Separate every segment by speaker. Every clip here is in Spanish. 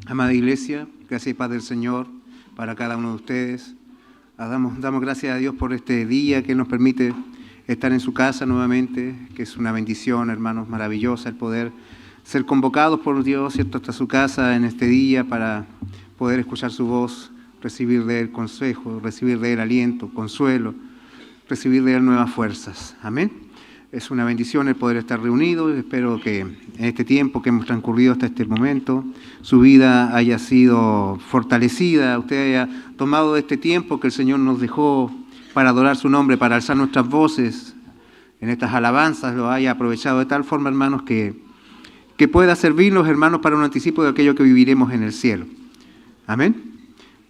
Speaker 1: Amada Iglesia, gracias y paz del Señor para cada uno de ustedes. Damos gracias a Dios por este día que nos permite estar en su casa nuevamente, que es una bendición, hermanos, maravillosa el poder ser convocados por Dios, ¿cierto?, hasta su casa en este día para poder escuchar su voz, recibir de Él consejo, recibir de Él aliento, consuelo, recibir de Él nuevas fuerzas. Amén. Es una bendición el poder estar reunidos. Espero que en este tiempo que hemos transcurrido hasta este momento, su vida haya sido fortalecida, usted haya tomado este tiempo que el Señor nos dejó para adorar su nombre, para alzar nuestras voces en estas alabanzas, lo haya aprovechado de tal forma, hermanos, que pueda servirnos, hermanos, para un anticipo de aquello que viviremos en el cielo. Amén.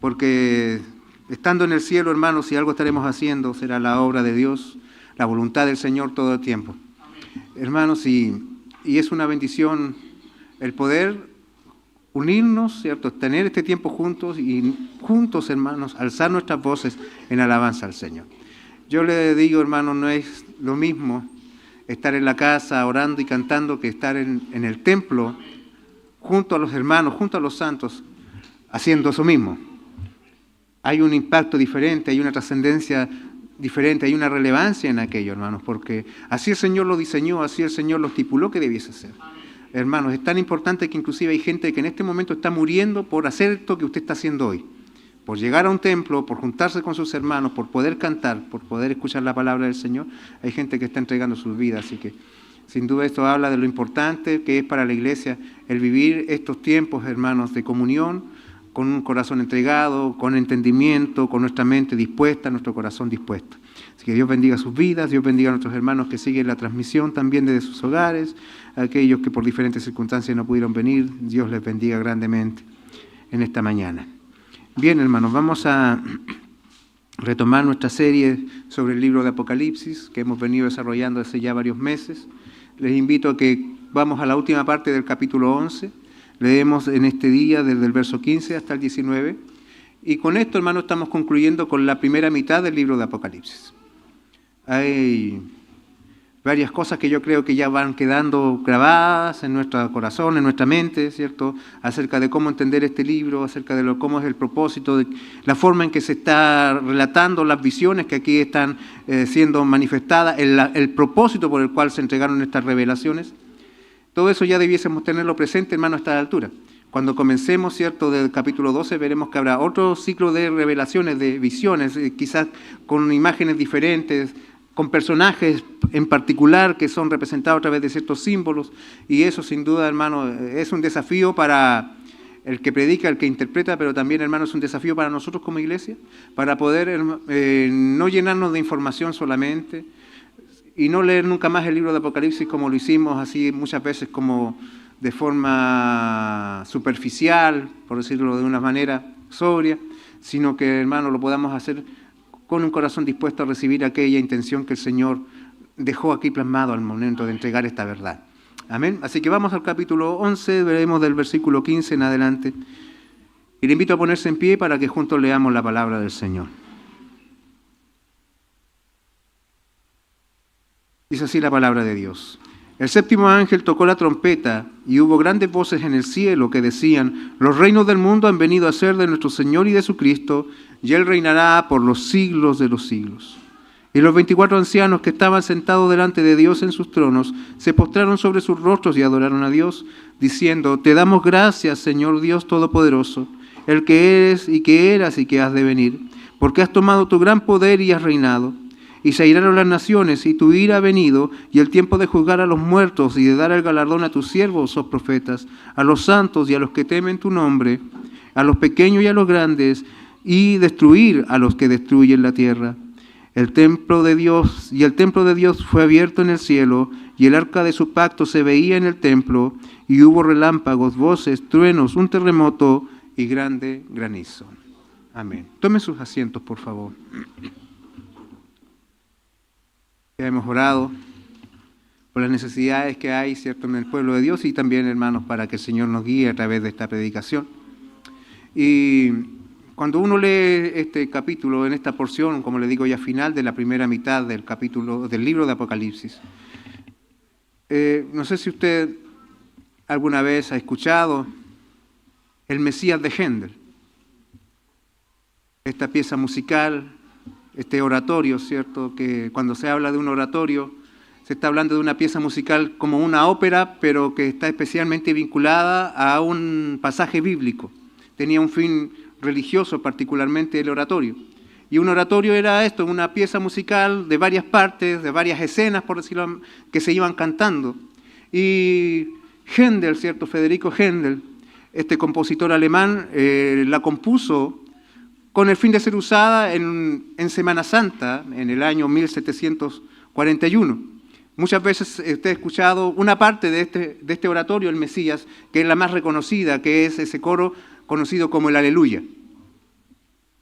Speaker 1: Porque estando en el cielo, hermanos, si algo estaremos haciendo, será la obra de Dios, la voluntad del Señor todo el tiempo. Hermanos, y es una bendición el poder unirnos, ¿cierto?, tener este tiempo juntos y juntos, hermanos, alzar nuestras voces en alabanza al Señor. Yo le digo, hermanos, no es lo mismo estar en la casa orando y cantando que estar en el templo junto a los hermanos, junto a los santos, haciendo eso mismo. Hay un impacto diferente, hay una trascendencia diferente, hay una relevancia en aquello, hermanos, porque así el Señor lo diseñó, así el Señor lo estipuló que debiese ser. Hermanos, es tan importante que inclusive hay gente que en este momento está muriendo por hacer esto que usted está haciendo hoy, por llegar a un templo, por juntarse con sus hermanos, por poder cantar, por poder escuchar la palabra del Señor. Hay gente que está entregando sus vidas, así que sin duda esto habla de lo importante que es para la Iglesia el vivir estos tiempos, hermanos, de comunión, con un corazón entregado, con entendimiento, con nuestra mente dispuesta, nuestro corazón dispuesto. Así que Dios bendiga sus vidas, Dios bendiga a nuestros hermanos que siguen la transmisión también desde sus hogares, a aquellos que por diferentes circunstancias no pudieron venir, Dios les bendiga grandemente en esta mañana. Bien, hermanos, vamos a retomar nuestra serie sobre el libro de Apocalipsis, que hemos venido desarrollando hace ya varios meses. Les invito a que vamos a la última parte del capítulo 11, leemos en este día desde el verso 15 hasta el 19, y con esto, hermanos, estamos concluyendo con la primera mitad del libro de Apocalipsis. Hay varias cosas que yo creo que ya van quedando grabadas en nuestro corazón, en nuestra mente, ¿cierto?, acerca de cómo entender este libro, acerca de cómo es el propósito, de la forma en que se está relatando las visiones que aquí están siendo manifestadas, el propósito por el cual se entregaron estas revelaciones. Todo eso ya debiésemos tenerlo presente, hermano, a esta altura. Cuando comencemos, ¿cierto?, del capítulo 12, veremos que habrá otro ciclo de revelaciones, de visiones, quizás con imágenes diferentes, con personajes en particular que son representados a través de ciertos símbolos, y eso sin duda, hermano, es un desafío para el que predica, el que interpreta, pero también, hermano, es un desafío para nosotros como iglesia, para poder no llenarnos de información solamente, y no leer nunca más el libro de Apocalipsis como lo hicimos así muchas veces como de forma superficial, por decirlo de una manera sobria, sino que, hermano, lo podamos hacer con un corazón dispuesto a recibir aquella intención que el Señor dejó aquí plasmado al momento de entregar esta verdad. Amén. Así que vamos al capítulo 11, veremos del versículo 15 en adelante. Y le invito a ponerse en pie para que juntos leamos la palabra del Señor. Dice así la palabra de Dios. El séptimo ángel tocó la trompeta y hubo grandes voces en el cielo que decían: los reinos del mundo han venido a ser de nuestro Señor y de su Cristo, y Él reinará por los siglos de los siglos. Y los 24 ancianos que estaban sentados delante de Dios en sus tronos se postraron sobre sus rostros y adoraron a Dios, diciendo: te damos gracias, Señor Dios Todopoderoso, el que eres y que eras y que has de venir, porque has tomado tu gran poder y has reinado. Y se airaron las naciones, y tu ira ha venido, y el tiempo de juzgar a los muertos y de dar el galardón a tus siervos, oh profetas, a los santos y a los que temen tu nombre, a los pequeños y a los grandes, y destruir a los que destruyen la tierra. El templo de Dios fue abierto en el cielo, y el arca de su pacto se veía en el templo, y hubo relámpagos, voces, truenos, un terremoto y grande granizo. Amén. Tomen sus asientos, por favor. Ya hemos orado por las necesidades que hay, ¿cierto?, en el pueblo de Dios, y también, hermanos, para que el Señor nos guíe a través de esta predicación. Y cuando uno lee este capítulo, en esta porción, como le digo ya, final de la primera mitad del capítulo del libro de Apocalipsis, no sé si usted alguna vez ha escuchado el Mesías de Händel. Esta pieza musical, este oratorio, ¿cierto? Que cuando se habla de un oratorio, se está hablando de una pieza musical como una ópera, pero que está especialmente vinculada a un pasaje bíblico. Tenía un fin religioso, particularmente el oratorio. Y un oratorio era esto, una pieza musical de varias partes, de varias escenas, por decirlo, que se iban cantando. Y Händel, ¿cierto? Federico Händel, este compositor alemán, la compuso con el fin de ser usada en Semana Santa, en el año 1741. Muchas veces usted ha escuchado una parte de este oratorio, el Mesías, que es la más reconocida, que es ese coro conocido como el Aleluya.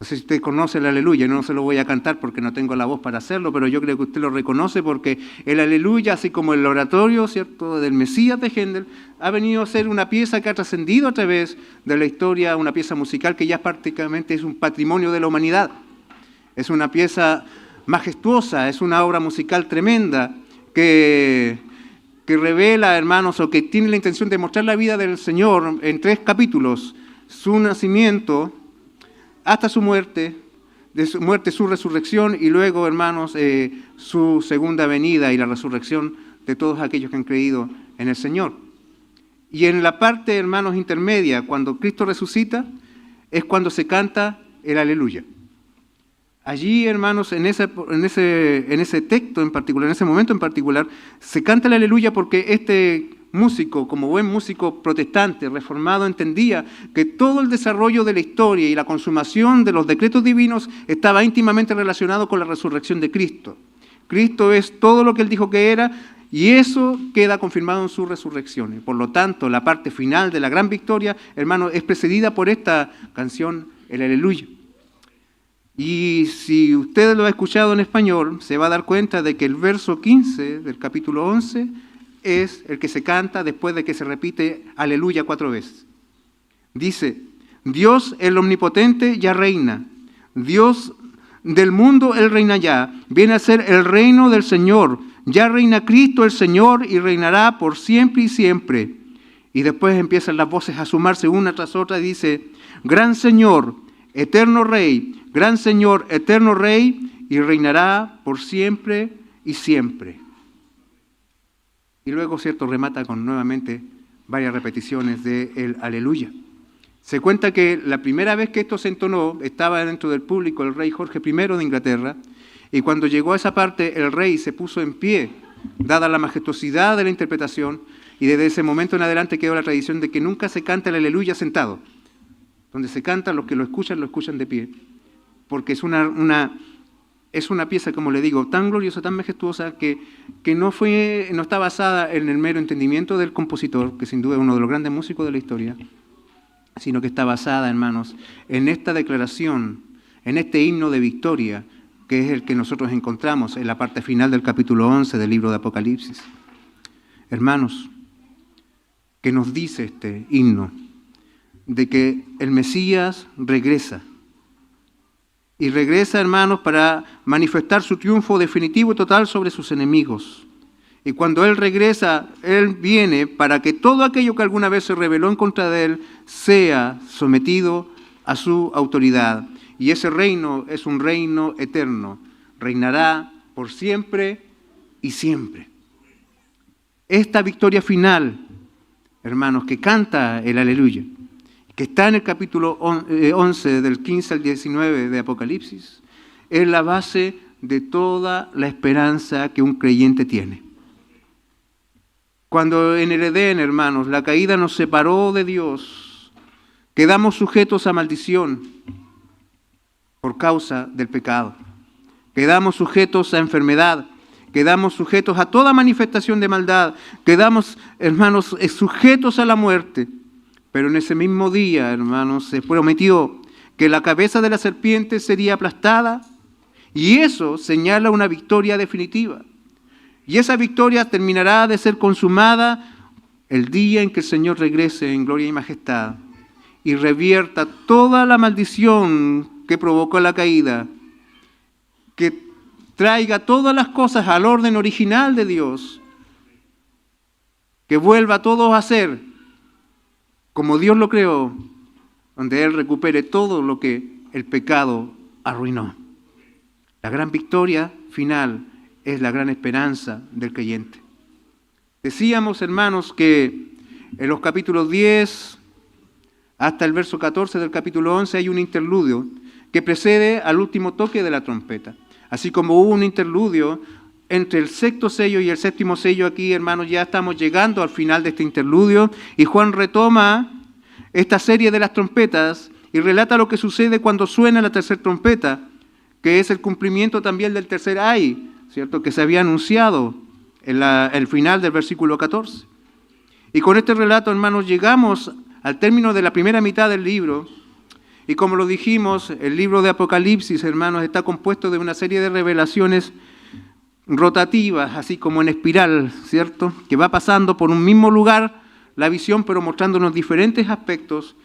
Speaker 1: No sé si usted conoce el Aleluya, no se lo voy a cantar porque no tengo la voz para hacerlo, pero yo creo que usted lo reconoce porque el Aleluya, así como el oratorio, ¿cierto?, del Mesías de Händel, ha venido a ser una pieza que ha trascendido a través de la historia, una pieza musical que ya prácticamente es un patrimonio de la humanidad. Es una pieza majestuosa, es una obra musical tremenda que revela, hermanos, o que tiene la intención de mostrar la vida del Señor en 3 capítulos: su nacimiento hasta su muerte, de su muerte su resurrección y luego, hermanos, su segunda venida y la resurrección de todos aquellos que han creído en el Señor. Y en la parte, hermanos, intermedia, cuando Cristo resucita, es cuando se canta el Aleluya. Allí, hermanos, en ese texto en particular, en ese momento en particular, se canta el Aleluya porque este músico, como buen músico protestante, reformado, entendía que todo el desarrollo de la historia y la consumación de los decretos divinos estaba íntimamente relacionado con la resurrección de Cristo. Cristo es todo lo que Él dijo que era y eso queda confirmado en su resurrección. Y por lo tanto, la parte final de la gran victoria, hermano, es precedida por esta canción, el Aleluya. Y si usted lo ha escuchado en español, se va a dar cuenta de que el verso 15 del capítulo 11 es el que se canta después de que se repite Aleluya 4 veces. Dice: Dios el omnipotente ya reina, Dios del mundo Él reina ya, viene a ser el reino del Señor, ya reina Cristo el Señor y reinará por siempre y siempre. Y después empiezan las voces a sumarse una tras otra y dice: Gran Señor, eterno Rey, gran Señor, eterno Rey, y reinará por siempre y siempre. Y luego, ¿cierto?, remata con nuevamente varias repeticiones del Aleluya. Se cuenta que la primera vez que esto se entonó, estaba dentro del público el rey Jorge I de Inglaterra, y cuando llegó a esa parte, el rey se puso en pie, dada la majestuosidad de la interpretación, y desde ese momento en adelante quedó la tradición de que nunca se canta el Aleluya sentado. Donde se canta, los que lo escuchan de pie, porque es una pieza, como le digo, tan gloriosa, tan majestuosa, que no está basada en el mero entendimiento del compositor, que sin duda es uno de los grandes músicos de la historia, sino que está basada, hermanos, en esta declaración, en este himno de victoria, que es el que nosotros encontramos en la parte final del capítulo 11 del libro de Apocalipsis. Hermanos, ¿qué nos dice este himno? De que el Mesías regresa. Y regresa, hermanos, para manifestar su triunfo definitivo y total sobre sus enemigos. Y cuando Él regresa, Él viene para que todo aquello que alguna vez se rebeló en contra de Él sea sometido a su autoridad. Y ese reino es un reino eterno. Reinará por siempre y siempre. Esta victoria final, hermanos, que canta el Aleluya, que está en el capítulo 11, del 15 al 19 de Apocalipsis, es la base de toda la esperanza que un creyente tiene. Cuando en el Edén, hermanos, la caída nos separó de Dios, quedamos sujetos a maldición por causa del pecado. Quedamos sujetos a enfermedad, quedamos sujetos a toda manifestación de maldad, quedamos, hermanos, sujetos a la muerte. Pero en ese mismo día, hermanos, se prometió que la cabeza de la serpiente sería aplastada y eso señala una victoria definitiva. Y esa victoria terminará de ser consumada el día en que el Señor regrese en gloria y majestad y revierta toda la maldición que provocó la caída, que traiga todas las cosas al orden original de Dios, que vuelva a todos a ser como Dios lo creó, donde Él recupere todo lo que el pecado arruinó. La gran victoria final es la gran esperanza del creyente. Decíamos, hermanos, que en los capítulos 10 hasta el verso 14 del capítulo 11 hay un interludio que precede al último toque de la trompeta. Así como hubo un interludio entre el sexto sello y el séptimo sello, aquí, hermanos, ya estamos llegando al final de este interludio y Juan retoma esta serie de las trompetas y relata lo que sucede cuando suena la tercera trompeta, que es el cumplimiento también del tercer ay, ¿cierto?, que se había anunciado en el final del versículo 14. Y con este relato, hermanos, llegamos al término de la primera mitad del libro. Y como lo dijimos, el libro de Apocalipsis, hermanos, está compuesto de una serie de revelaciones rotativas, así como en espiral, ¿cierto?, que va pasando por un mismo lugar la visión, pero mostrándonos diferentes aspectos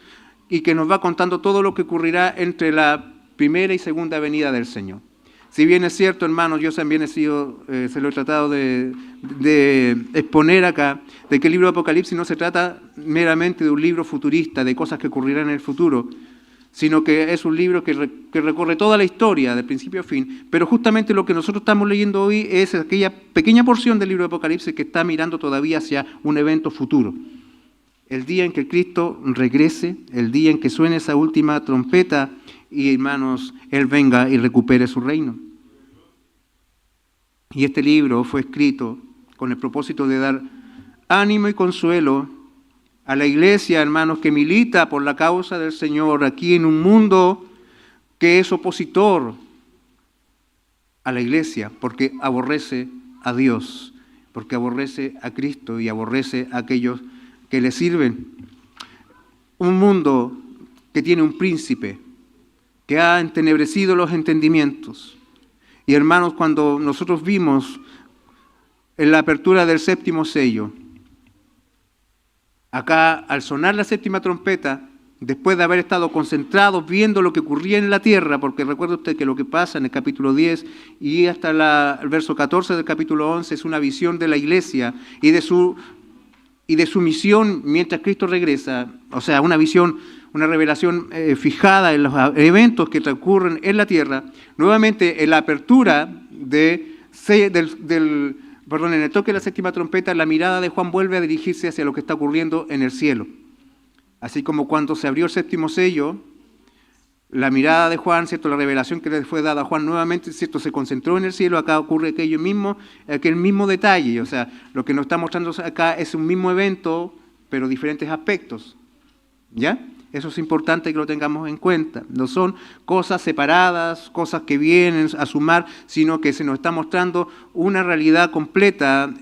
Speaker 1: y que nos va contando todo lo que ocurrirá entre la primera y segunda venida del Señor. Si bien es cierto, hermanos, yo también se lo he tratado de exponer acá, de que el libro de Apocalipsis no se trata meramente de un libro futurista, de cosas que ocurrirán en el futuro, sino que es un libro que recorre toda la historia, de principio a fin. Pero justamente lo que nosotros estamos leyendo hoy es aquella pequeña porción del libro de Apocalipsis que está mirando todavía hacia un evento futuro. El día en que Cristo regrese, el día en que suene esa última trompeta y, hermanos, Él venga y recupere su reino. Y este libro fue escrito con el propósito de dar ánimo y consuelo a la iglesia, hermanos, que milita por la causa del Señor aquí en un mundo que es opositor a la iglesia, porque aborrece a Dios, porque aborrece a Cristo y aborrece a aquellos que le sirven. Un mundo que tiene un príncipe, que ha entenebrecido los entendimientos. Y hermanos, cuando nosotros vimos en la apertura del séptimo sello, acá al sonar la séptima trompeta, después de haber estado concentrados viendo lo que ocurría en la tierra, porque recuerde usted que lo que pasa en el capítulo 10 y hasta el verso 14 del capítulo 11 es una visión de la iglesia y de su misión mientras Cristo regresa, o sea, una visión, una revelación fijada en los eventos que transcurren en la tierra. Nuevamente, en la apertura en el toque de la séptima trompeta, la mirada de Juan vuelve a dirigirse hacia lo que está ocurriendo en el cielo. Así como cuando se abrió el séptimo sello, la mirada de Juan, ¿cierto?, la revelación que le fue dada a Juan nuevamente, ¿cierto?, se concentró en el cielo. Acá ocurre aquel mismo detalle. O sea, lo que nos está mostrando acá es un mismo evento, pero diferentes aspectos. ¿Ya? Eso es importante que lo tengamos en cuenta. No son cosas separadas, cosas que vienen a sumar, sino que se nos está mostrando una realidad completa,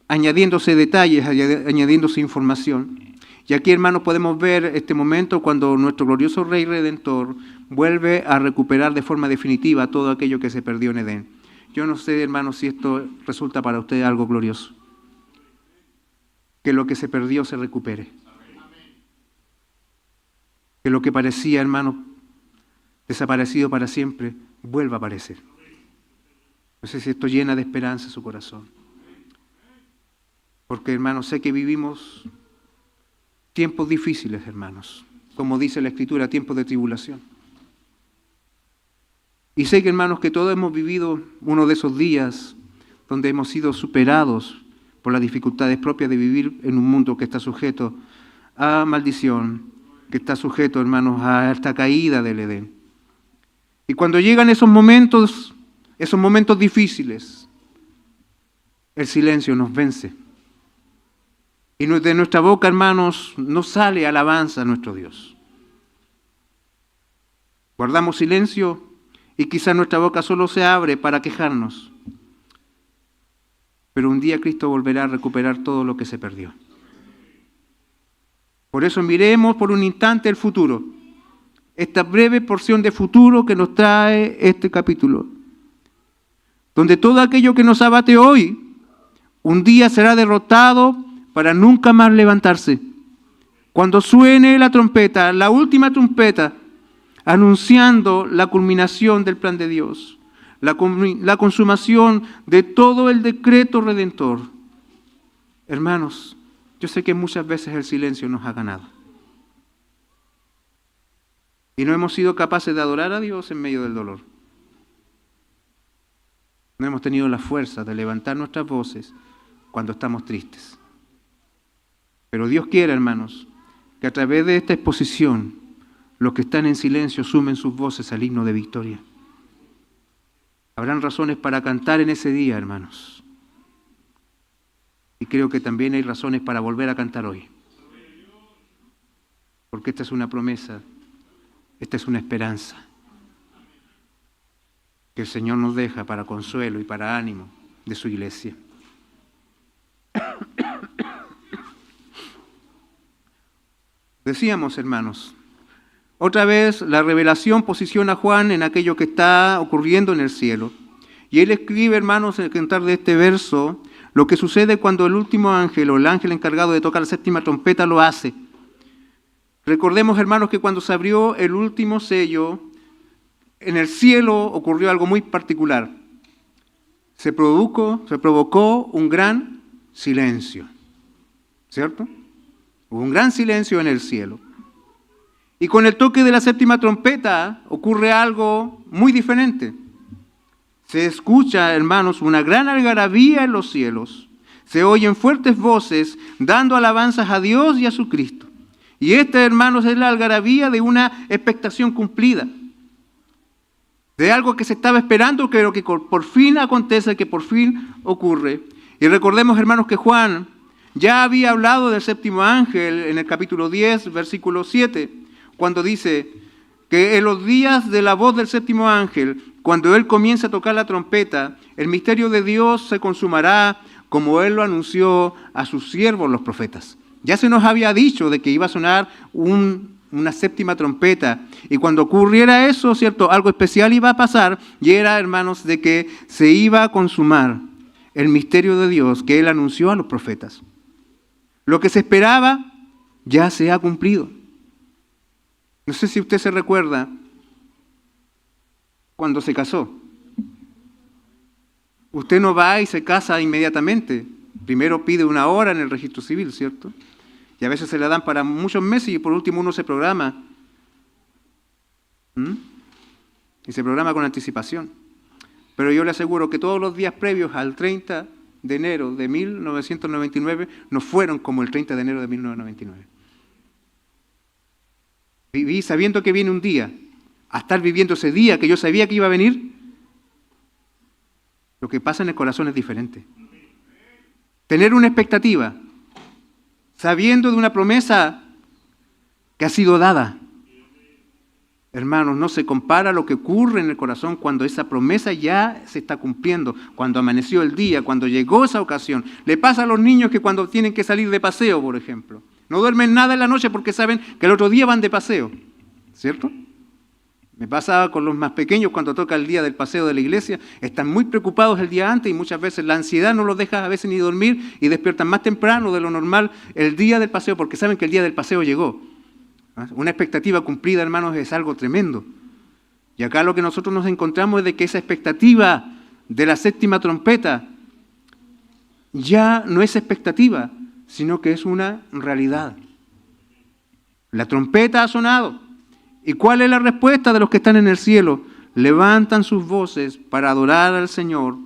Speaker 1: añadiéndose detalles, añadiéndose información. Y aquí, hermanos, podemos ver este momento cuando nuestro glorioso Rey Redentor vuelve a recuperar de forma definitiva todo aquello que se perdió en Edén. Yo no sé, hermanos, si esto resulta para usted algo glorioso. Que lo que se perdió se recupere. Que lo que parecía, hermanos, desaparecido para siempre, vuelva a aparecer. No sé si esto llena de esperanza su corazón. Porque, hermanos, sé que vivimos tiempos difíciles, hermanos. Como dice la Escritura, tiempos de tribulación. Y sé que, hermanos, que todos hemos vivido uno de esos días donde hemos sido superados por las dificultades propias de vivir en un mundo que está sujeto a maldición, que está sujeto, hermanos, a esta caída del Edén. Y cuando llegan esos momentos difíciles, el silencio nos vence. Y de nuestra boca, hermanos, no sale alabanza a nuestro Dios. Guardamos silencio y quizás nuestra boca solo se abre para quejarnos. Pero un día Cristo volverá a recuperar todo lo que se perdió. Por eso miremos por un instante el futuro. Esta breve porción de futuro que nos trae este capítulo. Donde todo aquello que nos abate hoy, un día será derrotado para nunca más levantarse. Cuando suene la trompeta, la última trompeta, anunciando la culminación del plan de Dios, la consumación de todo el decreto redentor. Hermanos, yo sé que muchas veces el silencio nos ha ganado. Y no hemos sido capaces de adorar a Dios en medio del dolor. No hemos tenido la fuerza de levantar nuestras voces cuando estamos tristes. Pero Dios quiere, hermanos, que a través de esta exposición, los que están en silencio sumen sus voces al himno de victoria. Habrán razones para cantar en ese día, hermanos. Y creo que también hay razones para volver a cantar hoy. Porque esta es una promesa, esta es una esperanza que el Señor nos deja para consuelo y para ánimo de su iglesia. Decíamos, hermanos, otra vez la revelación posiciona a Juan en aquello que está ocurriendo en el cielo. Y él escribe, hermanos, en el cantar de este verso, lo que sucede cuando el último ángel o el ángel encargado de tocar la séptima trompeta lo hace. Recordemos, hermanos, que cuando se abrió el último sello, en el cielo ocurrió algo muy particular. Se provocó un gran silencio, ¿cierto? Hubo un gran silencio en el cielo. Y con el toque de la séptima trompeta ocurre algo muy diferente. Se escucha, hermanos, una gran algarabía en los cielos. Se oyen fuertes voces dando alabanzas a Dios y a su Cristo. Y esta, hermanos, es la algarabía de una expectación cumplida. De algo que se estaba esperando, pero que por fin acontece, que por fin ocurre. Y recordemos, hermanos, que Juan ya había hablado del séptimo ángel en el capítulo 10, versículo 7, cuando dice que en los días de la voz del séptimo ángel, cuando él comienza a tocar la trompeta, el misterio de Dios se consumará como él lo anunció a sus siervos los profetas. Ya se nos había dicho de que iba a sonar una séptima trompeta, y cuando ocurriera eso, ¿cierto?, algo especial iba a pasar, y era, hermanos, de que se iba a consumar el misterio de Dios que él anunció a los profetas. Lo que se esperaba ya se ha cumplido. No sé si usted se recuerda cuando se casó. Usted no va y se casa inmediatamente. Primero pide una hora en el registro civil, ¿cierto? Y a veces se le dan para muchos meses y por último uno se programa. Y se programa con anticipación. Pero yo le aseguro que todos los días previos al 30 de enero de 1999 no fueron como el 30 de enero de 1999. Viví sabiendo que viene un día, a estar viviendo ese día que yo sabía que iba a venir. Lo que pasa en el corazón es diferente. Tener una expectativa, sabiendo de una promesa que ha sido dada. Hermanos, no se compara lo que ocurre en el corazón cuando esa promesa ya se está cumpliendo, cuando amaneció el día, cuando llegó esa ocasión. Le pasa a los niños que cuando tienen que salir de paseo, por ejemplo, no duermen nada en la noche porque saben que el otro día van de paseo, ¿cierto? Me pasaba con los más pequeños cuando toca el día del paseo de la iglesia, están muy preocupados el día antes y muchas veces la ansiedad no los deja a veces ni dormir y despiertan más temprano de lo normal el día del paseo porque saben que el día del paseo llegó. Una expectativa cumplida, hermanos, es algo tremendo. Y acá lo que nosotros nos encontramos es de que esa expectativa de la séptima trompeta ya no es expectativa, sino que es una realidad. La trompeta ha sonado. ¿Y cuál es la respuesta de los que están en el cielo? Levantan sus voces para adorar al Señor,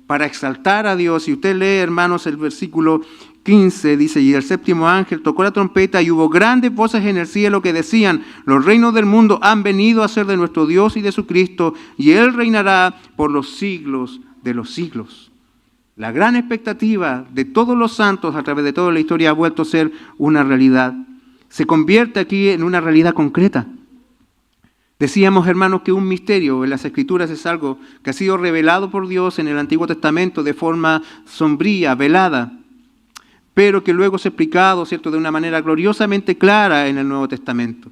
Speaker 1: para exaltar a Dios. Y usted lee, hermanos, el versículo 15, dice, y el séptimo ángel tocó la trompeta y hubo grandes voces en el cielo que decían, los reinos del mundo han venido a ser de nuestro Dios y de su Cristo, y Él reinará por los siglos de los siglos. La gran expectativa de todos los santos a través de toda la historia ha vuelto a ser una realidad. Se convierte aquí en una realidad concreta. Decíamos, hermanos, que un misterio en las Escrituras es algo que ha sido revelado por Dios en el Antiguo Testamento de forma sombría, velada, pero que luego es explicado, ¿cierto?, de una manera gloriosamente clara en el Nuevo Testamento.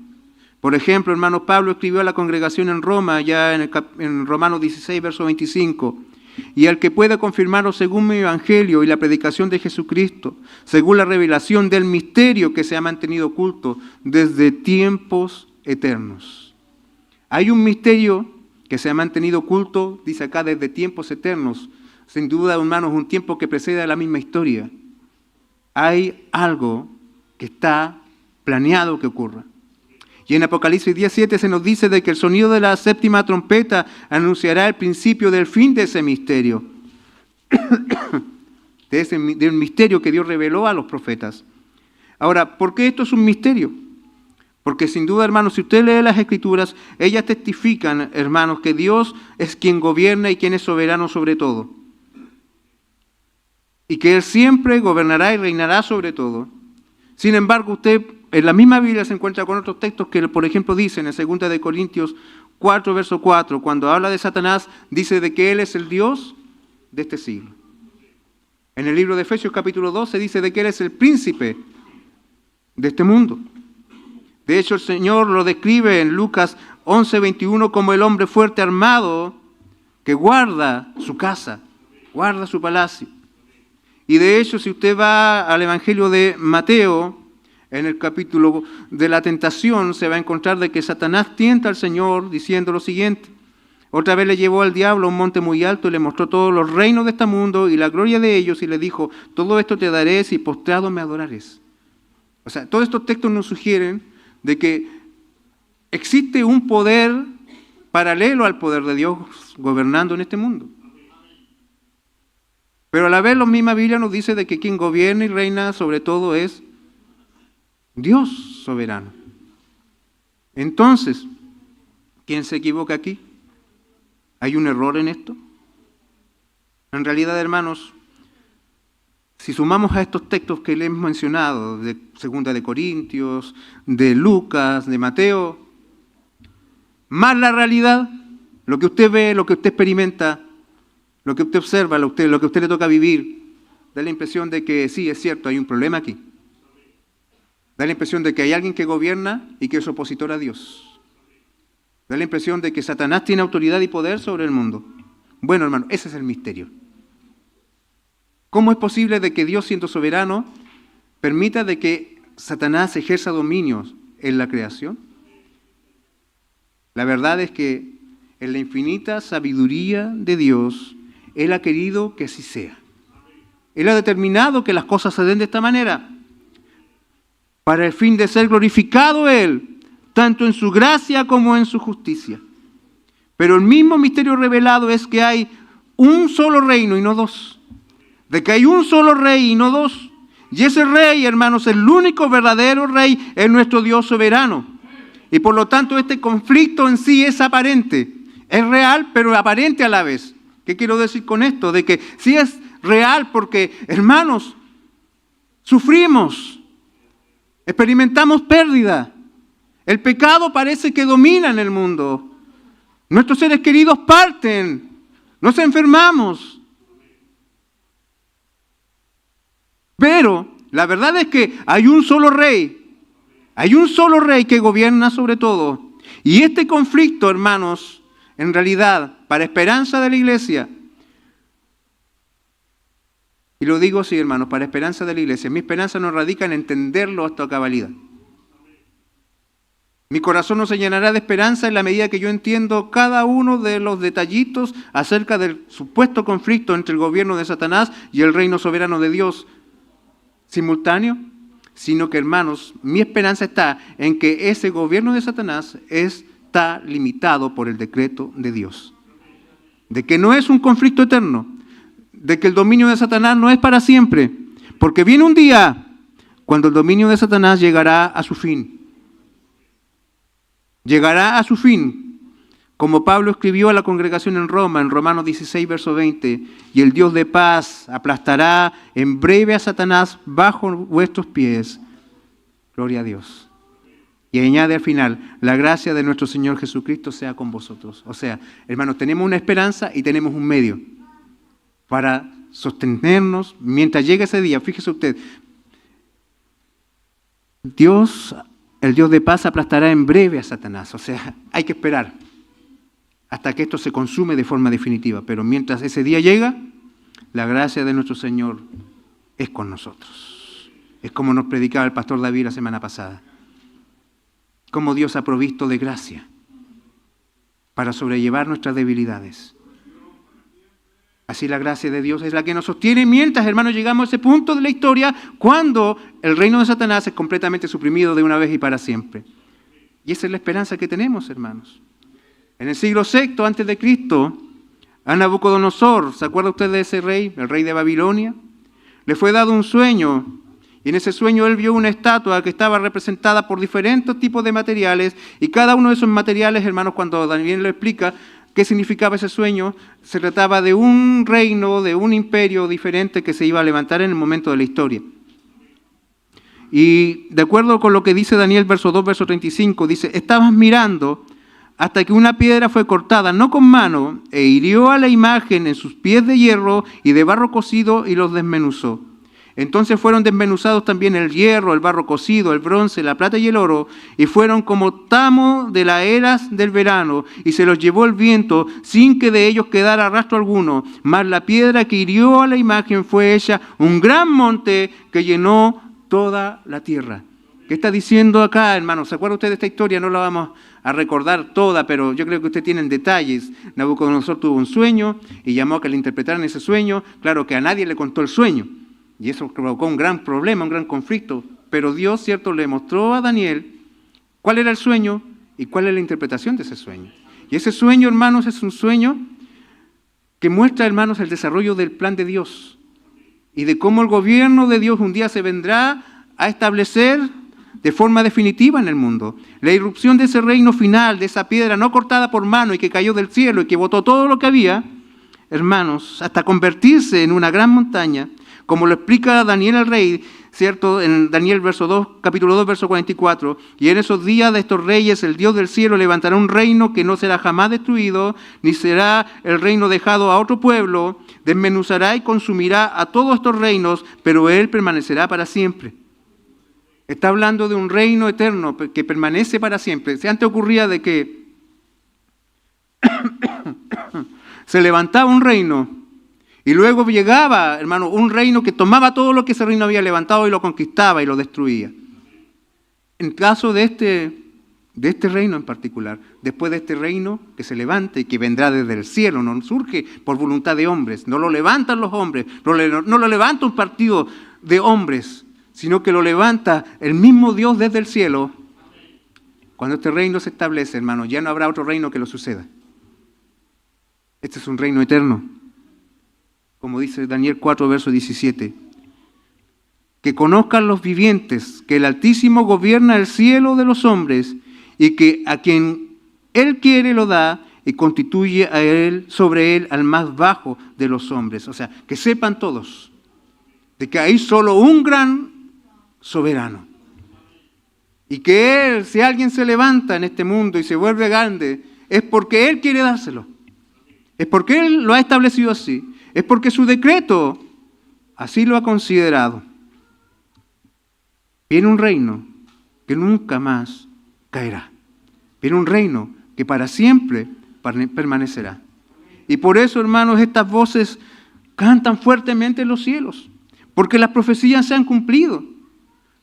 Speaker 1: Por ejemplo, hermano, Pablo escribió a la congregación en Roma, ya en Romanos 16, verso 25, y al que pueda confirmaros según mi evangelio y la predicación de Jesucristo, según la revelación del misterio que se ha mantenido oculto desde tiempos eternos. Hay un misterio que se ha mantenido oculto, dice acá, desde tiempos eternos. Sin duda, hermanos, un tiempo que precede a la misma historia. Hay algo que está planeado que ocurra. Y en Apocalipsis 17 se nos dice de que el sonido de la séptima trompeta anunciará el principio del fin de ese misterio. Del misterio que Dios reveló a los profetas. Ahora, ¿por qué esto es un misterio? Porque sin duda, hermanos, si usted lee las Escrituras, ellas testifican, hermanos, que Dios es quien gobierna y quien es soberano sobre todo. Y que Él siempre gobernará y reinará sobre todo. Sin embargo, usted en la misma Biblia se encuentra con otros textos que, por ejemplo, dicen en 2 de Corintios 4, verso 4, cuando habla de Satanás, dice de que Él es el Dios de este siglo. En el libro de Efesios capítulo 2 se dice de que Él es el príncipe de este mundo. De hecho, el Señor lo describe en Lucas 11:21 como el hombre fuerte armado que guarda su casa, guarda su palacio. Y de hecho, si usted va al Evangelio de Mateo, en el capítulo de la tentación, se va a encontrar de que Satanás tienta al Señor diciendo lo siguiente. Otra vez le llevó al diablo a un monte muy alto y le mostró todos los reinos de este mundo y la gloria de ellos y le dijo, todo esto te daré si postrado me adorares. O sea, todos estos textos nos sugieren de que existe un poder paralelo al poder de Dios gobernando en este mundo. Pero a la vez la misma Biblia nos dice de que quien gobierna y reina sobre todo es Dios soberano. Entonces, ¿quién se equivoca aquí? ¿Hay un error en esto? En realidad, hermanos, si sumamos a estos textos que le hemos mencionado, de 2 de Corintios, de Lucas, de Mateo, más la realidad, lo que usted ve, lo que usted experimenta, lo que usted observa, lo que a usted le toca vivir, da la impresión de que sí, es cierto, hay un problema aquí. Da la impresión de que hay alguien que gobierna y que es opositor a Dios. Da la impresión de que Satanás tiene autoridad y poder sobre el mundo. Bueno, hermano, ese es el misterio. ¿Cómo es posible de que Dios, siendo soberano, permita de que Satanás ejerza dominio en la creación? La verdad es que en la infinita sabiduría de Dios, Él ha querido que así sea. Él ha determinado que las cosas se den de esta manera, para el fin de ser glorificado Él, tanto en su gracia como en su justicia. Pero el mismo misterio revelado es que hay un solo reino y no dos. De que hay un solo rey y no dos. Y ese rey, hermanos, el único verdadero rey es nuestro Dios soberano. Y por lo tanto este conflicto en sí es aparente. Es real, pero aparente a la vez. ¿Qué quiero decir con esto? De que sí es real porque, hermanos, sufrimos, experimentamos pérdida. El pecado parece que domina en el mundo. Nuestros seres queridos parten, nos enfermamos. Pero la verdad es que hay un solo rey que gobierna sobre todo. Y este conflicto, hermanos, en realidad, para esperanza de la iglesia, y lo digo así, hermanos, para esperanza de la iglesia, mi esperanza no radica en entenderlo hasta cabalidad. Mi corazón no se llenará de esperanza en la medida que yo entiendo cada uno de los detallitos acerca del supuesto conflicto entre el gobierno de Satanás y el reino soberano de Dios simultáneo, sino que, hermanos, mi esperanza está en que ese gobierno de Satanás está limitado por el decreto de Dios. De que no es un conflicto eterno, de que el dominio de Satanás no es para siempre, porque viene un día cuando el dominio de Satanás llegará a su fin. Llegará a su fin, como Pablo escribió a la congregación en Roma, en Romanos 16, verso 20, y el Dios de paz aplastará en breve a Satanás bajo vuestros pies. Gloria a Dios. Y añade al final, la gracia de nuestro Señor Jesucristo sea con vosotros. O sea, hermanos, tenemos una esperanza y tenemos un medio para sostenernos mientras llegue ese día. Fíjese usted, el Dios de paz aplastará en breve a Satanás. O sea, hay que esperar hasta que esto se consume de forma definitiva. Pero mientras ese día llega, la gracia de nuestro Señor es con nosotros. Es como nos predicaba el pastor David la semana pasada. Como Dios ha provisto de gracia para sobrellevar nuestras debilidades. Así la gracia de Dios es la que nos sostiene mientras, hermanos, llegamos a ese punto de la historia cuando el reino de Satanás es completamente suprimido de una vez y para siempre. Y esa es la esperanza que tenemos, hermanos. En el siglo VI antes de Cristo, a Nabucodonosor, ¿se acuerda usted de ese rey, el rey de Babilonia? Le fue dado un sueño, y en ese sueño él vio una estatua que estaba representada por diferentes tipos de materiales, y cada uno de esos materiales, hermanos, cuando Daniel lo explica qué significaba ese sueño, se trataba de un reino, de un imperio diferente que se iba a levantar en el momento de la historia. Y de acuerdo con lo que dice Daniel, verso 2, verso 35, dice, estabas mirando hasta que una piedra fue cortada, no con mano, e hirió a la imagen en sus pies de hierro y de barro cocido y los desmenuzó. Entonces fueron desmenuzados también el hierro, el barro cocido, el bronce, la plata y el oro, y fueron como tamo de las eras del verano, y se los llevó el viento, sin que de ellos quedara rastro alguno. Mas la piedra que hirió a la imagen fue hecha un gran monte que llenó toda la tierra. ¿Qué está diciendo acá, hermanos? ¿Se acuerda usted de esta historia? No la vamos a recordar toda, pero yo creo que usted tiene detalles. Nabucodonosor tuvo un sueño y llamó a que le interpretaran ese sueño. Claro que a nadie le contó el sueño. Y eso provocó un gran problema, un gran conflicto. Pero Dios, cierto, le mostró a Daniel cuál era el sueño y cuál es la interpretación de ese sueño. Y ese sueño, hermanos, es un sueño que muestra, hermanos, el desarrollo del plan de Dios. Y de cómo el gobierno de Dios un día se vendrá a establecer de forma definitiva en el mundo. La irrupción de ese reino final, de esa piedra no cortada por mano y que cayó del cielo y que botó todo lo que había, hermanos, hasta convertirse en una gran montaña, como lo explica Daniel el rey, ¿cierto? En Daniel capítulo 2, verso 44, y en esos días de estos reyes el Dios del cielo levantará un reino que no será jamás destruido, ni será el reino dejado a otro pueblo, desmenuzará y consumirá a todos estos reinos, pero él permanecerá para siempre. Está hablando de un reino eterno que permanece para siempre. Si antes ocurría de que se levantaba un reino y luego llegaba, hermano, un reino que tomaba todo lo que ese reino había levantado y lo conquistaba y lo destruía. En el caso de este reino en particular, después de este reino que se levanta y que vendrá desde el cielo, no surge por voluntad de hombres, no lo levantan los hombres, no lo levanta un partido de hombres, sino que lo levanta el mismo Dios desde el cielo. Cuando este reino se establece, hermano, ya no habrá otro reino que lo suceda. Este es un reino eterno. Como dice Daniel 4, verso 17. Que conozcan los vivientes que el Altísimo gobierna el cielo de los hombres y que a quien Él quiere lo da y constituye a él, sobre él al más bajo de los hombres. O sea, que sepan todos de que hay solo un gran soberano. Y que Él, si alguien se levanta en este mundo y se vuelve grande, es porque Él quiere dárselo. Es porque Él lo ha establecido así. Es porque su decreto así lo ha considerado. Viene un reino que nunca más caerá. Viene un reino que para siempre permanecerá. Y por eso, hermanos, estas voces cantan fuertemente en los cielos. Porque las profecías se han cumplido.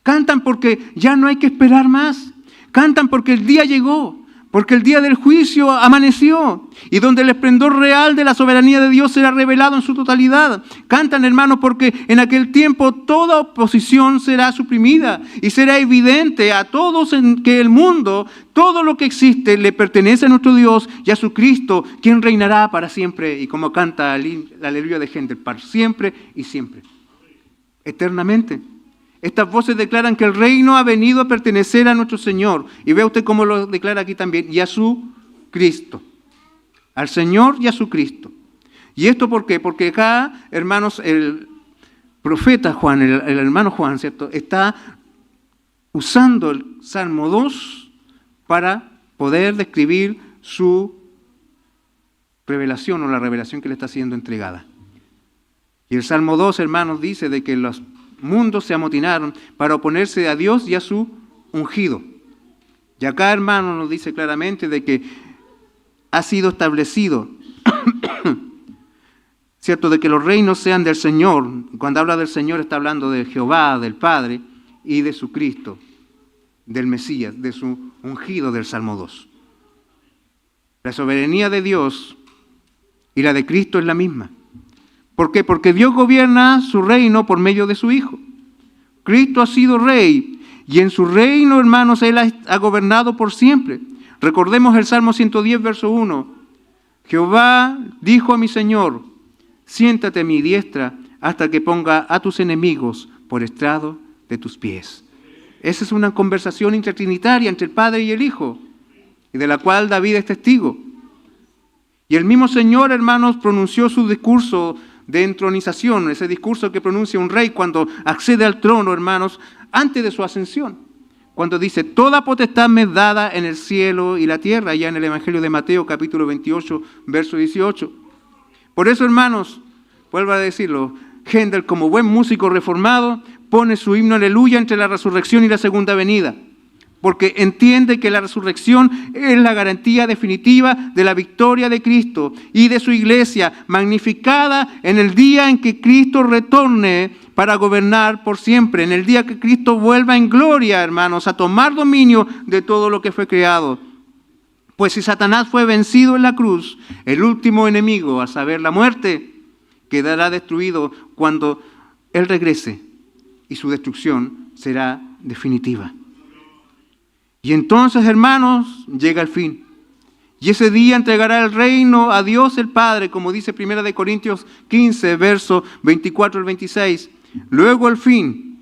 Speaker 1: Cantan porque ya no hay que esperar más. Cantan porque el día llegó, porque el día del juicio amaneció y donde el esplendor real de la soberanía de Dios será revelado en su totalidad. Cantan, hermanos, porque en aquel tiempo toda oposición será suprimida y será evidente a todos en que el mundo, todo lo que existe, le pertenece a nuestro Dios y a su Cristo, quien reinará para siempre. Y como canta la aleluya de Händel, para siempre y siempre, eternamente. Estas voces declaran que el reino ha venido a pertenecer a nuestro Señor. Y vea usted cómo lo declara aquí también. Y a su Cristo. Al Señor y a su Cristo. ¿Y esto por qué? Porque acá, hermanos, el profeta Juan, el hermano Juan, ¿cierto?, está usando el Salmo 2 para poder describir su revelación o la revelación que le está siendo entregada. Y el Salmo 2, hermanos, dice de que los mundos se amotinaron para oponerse a Dios y a su ungido. Y acá, hermano, nos dice claramente de que ha sido establecido, ¿cierto?, de que los reinos sean del Señor. Cuando habla del Señor está hablando de Jehová, del Padre y de su Cristo, del Mesías, de su ungido del Salmo 2. La soberanía de Dios y la de Cristo es la misma. ¿Por qué? Porque Dios gobierna su reino por medio de su Hijo. Cristo ha sido rey Y en su reino, hermanos, Él ha gobernado por siempre. Recordemos el Salmo 110, verso 1. Jehová dijo a mi Señor, siéntate a mi diestra hasta que ponga a tus enemigos por estrado de tus pies. Esa es una conversación intratrinitaria entre el Padre y el Hijo, y de la cual David es testigo. Y el mismo Señor, hermanos, pronunció su discurso de entronización, ese discurso que pronuncia un rey cuando accede al trono, hermanos, antes de su ascensión. Cuando dice, toda potestad me es dada en el cielo y la tierra, allá en el Evangelio de Mateo, capítulo 28, verso 18. Por eso, hermanos, vuelvo a decirlo, Händel, como buen músico reformado, pone su himno aleluya entre la resurrección y la segunda venida, porque entiende que la resurrección es la garantía definitiva de la victoria de Cristo y de su iglesia, magnificada en el día en que Cristo retorne para gobernar por siempre, en el día que Cristo vuelva en gloria, hermanos, a tomar dominio de todo lo que fue creado. Pues si Satanás fue vencido en la cruz, el último enemigo, a saber, la muerte, quedará destruido cuando Él regrese y su destrucción será definitiva. Y entonces, hermanos, llega el fin. Y ese día entregará el reino a Dios el Padre, como dice 1 Corintios 15, versos 24 al 26. Luego el fin,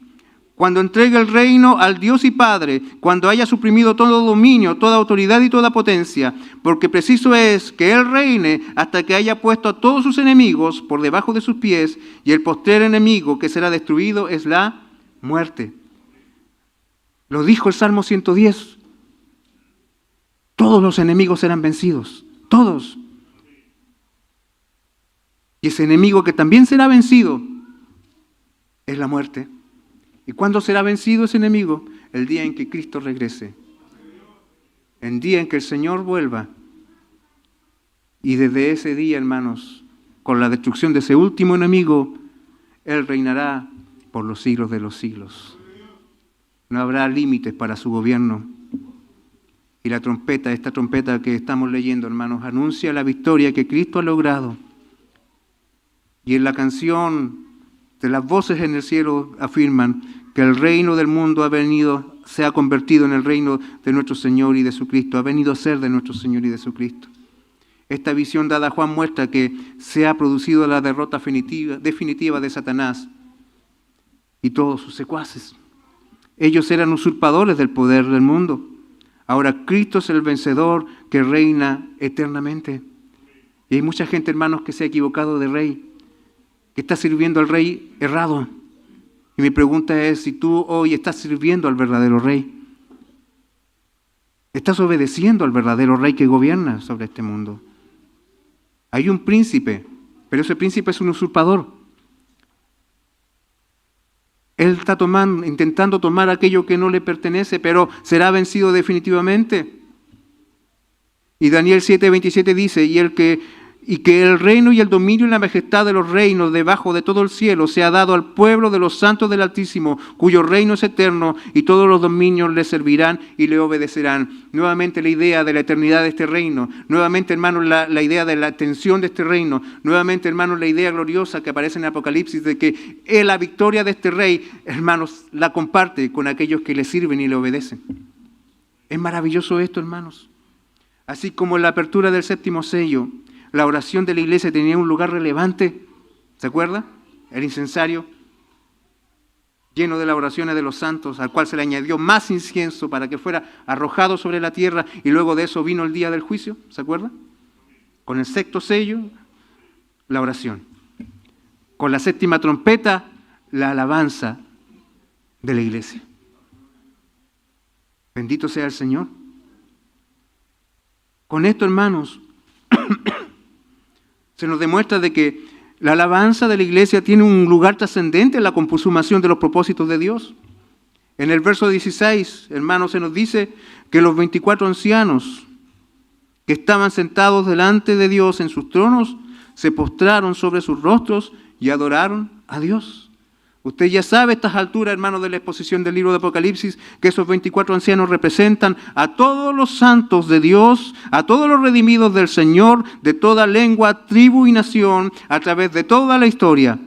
Speaker 1: cuando entregue el reino al Dios y Padre, cuando haya suprimido todo dominio, toda autoridad y toda potencia, porque preciso es que Él reine hasta que haya puesto a todos sus enemigos por debajo de sus pies, y el postrer enemigo que será destruido es la muerte. Lo dijo el Salmo 110. Todos los enemigos serán vencidos, todos. Y ese enemigo que también será vencido es la muerte. ¿Y cuándo será vencido ese enemigo? El día en que Cristo regrese. El día en que el Señor vuelva. Y desde ese día, hermanos, con la destrucción de ese último enemigo, Él reinará por los siglos de los siglos. No habrá límites para su gobierno. Y la trompeta, esta trompeta que estamos leyendo, hermanos, anuncia la victoria que Cristo ha logrado. Y en la canción de las voces en el cielo afirman que el reino del mundo se ha convertido en el reino de nuestro Señor y de su Cristo. Ha venido a ser de nuestro Señor y de su Cristo. Esta visión dada a Juan muestra que se ha producido la derrota definitiva de Satanás y todos sus secuaces. Ellos eran usurpadores del poder del mundo. Ahora Cristo es el vencedor que reina eternamente. Y hay mucha gente, hermanos, que se ha equivocado de rey, que está sirviendo al rey errado. Y mi pregunta es si tú hoy estás sirviendo al verdadero rey. Estás obedeciendo al verdadero rey que gobierna sobre este mundo. Hay un príncipe, pero ese príncipe es un usurpador. Él está intentando tomar aquello que no le pertenece, pero será vencido definitivamente. Y Daniel 7:27 dice, y que el reino y el dominio y la majestad de los reinos debajo de todo el cielo se ha dado al pueblo de los santos del Altísimo, cuyo reino es eterno, y todos los dominios le servirán y le obedecerán. Nuevamente la idea de la eternidad de este reino, nuevamente, hermanos, la idea de la extensión de este reino, nuevamente, hermanos, la idea gloriosa que aparece en Apocalipsis de que la victoria de este rey, hermanos, la comparte con aquellos que le sirven y le obedecen. Es maravilloso esto, hermanos. Así como en la apertura del séptimo sello, la oración de la iglesia tenía un lugar relevante. ¿Se acuerda? El incensario lleno de las oraciones de los santos, al cual se le añadió más incienso para que fuera arrojado sobre la tierra, y luego de eso vino el día del juicio. ¿Se acuerda? Con el sexto sello, la oración. Con la séptima trompeta, la alabanza de la iglesia. Bendito sea el Señor. Con esto, hermanos, se nos demuestra de que la alabanza de la iglesia tiene un lugar trascendente en la consumación de los propósitos de Dios. En el verso 16, hermanos, se nos dice que los 24 ancianos que estaban sentados delante de Dios en sus tronos se postraron sobre sus rostros y adoraron a Dios. Usted ya sabe a estas alturas, hermanos, de la exposición del libro de Apocalipsis, que esos 24 ancianos representan a todos los santos de Dios, a todos los redimidos del Señor, de toda lengua, tribu y nación, a través de toda la historia.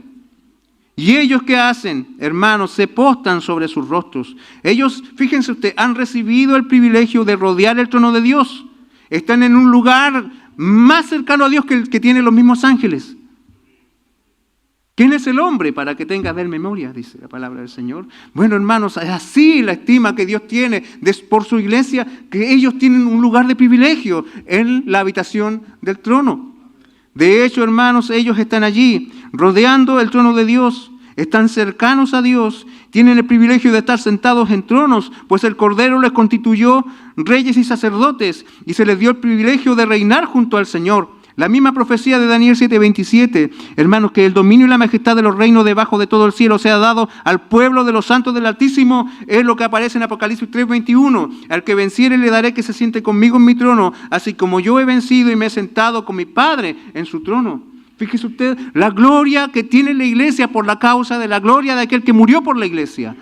Speaker 1: Y ellos, ¿qué hacen? Hermanos, se postran sobre sus rostros. Ellos, fíjense usted, han recibido el privilegio de rodear el trono de Dios. Están en un lugar más cercano a Dios que el que tienen los mismos ángeles. ¿Quién es el hombre para que tenga de él memoria? Dice la palabra del Señor. Bueno, hermanos, es así la estima que Dios tiene por su iglesia, que ellos tienen un lugar de privilegio en la habitación del trono. De hecho, hermanos, ellos están allí, rodeando el trono de Dios, están cercanos a Dios, tienen el privilegio de estar sentados en tronos, pues el Cordero les constituyó reyes y sacerdotes, y se les dio el privilegio de reinar junto al Señor. La misma profecía de Daniel 7:27, hermanos, que el dominio y la majestad de los reinos debajo de todo el cielo sea dado al pueblo de los santos del Altísimo, es lo que aparece en Apocalipsis 3:21. Al que venciere le daré que se siente conmigo en mi trono, así como yo he vencido y me he sentado con mi Padre en su trono. Fíjese usted la gloria que tiene la iglesia por la causa de la gloria de aquel que murió por la iglesia.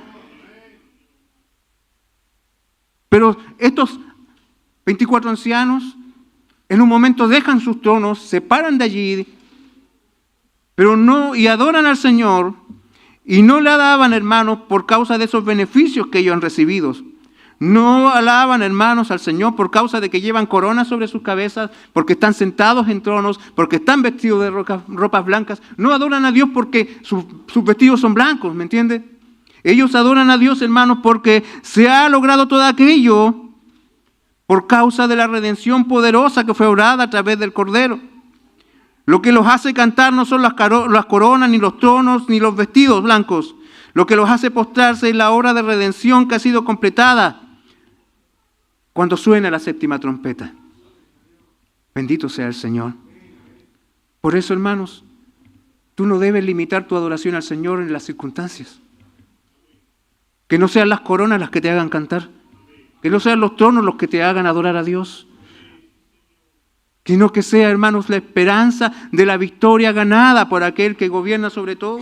Speaker 1: Pero estos 24 ancianos en un momento dejan sus tronos, se paran de allí, pero no, y adoran al Señor, y no le alaban, hermanos, por causa de esos beneficios que ellos han recibido. No alaban, hermanos, al Señor por causa de que llevan coronas sobre sus cabezas, porque están sentados en tronos, porque están vestidos de ropas blancas. No adoran a Dios porque sus vestidos son blancos, ¿me entiende? Ellos adoran a Dios, hermanos, porque se ha logrado todo aquello por causa de la redención poderosa que fue obrada a través del Cordero. Lo que los hace cantar no son las coronas, ni los tronos, ni los vestidos blancos. Lo que los hace postrarse es la obra de redención que ha sido completada cuando suena la séptima trompeta. Bendito sea el Señor. Por eso, hermanos, tú no debes limitar tu adoración al Señor en las circunstancias. Que no sean las coronas las que te hagan cantar. Que no sean los tronos los que te hagan adorar a Dios. Sino que sea, hermanos, la esperanza de la victoria ganada por aquel que gobierna sobre todo.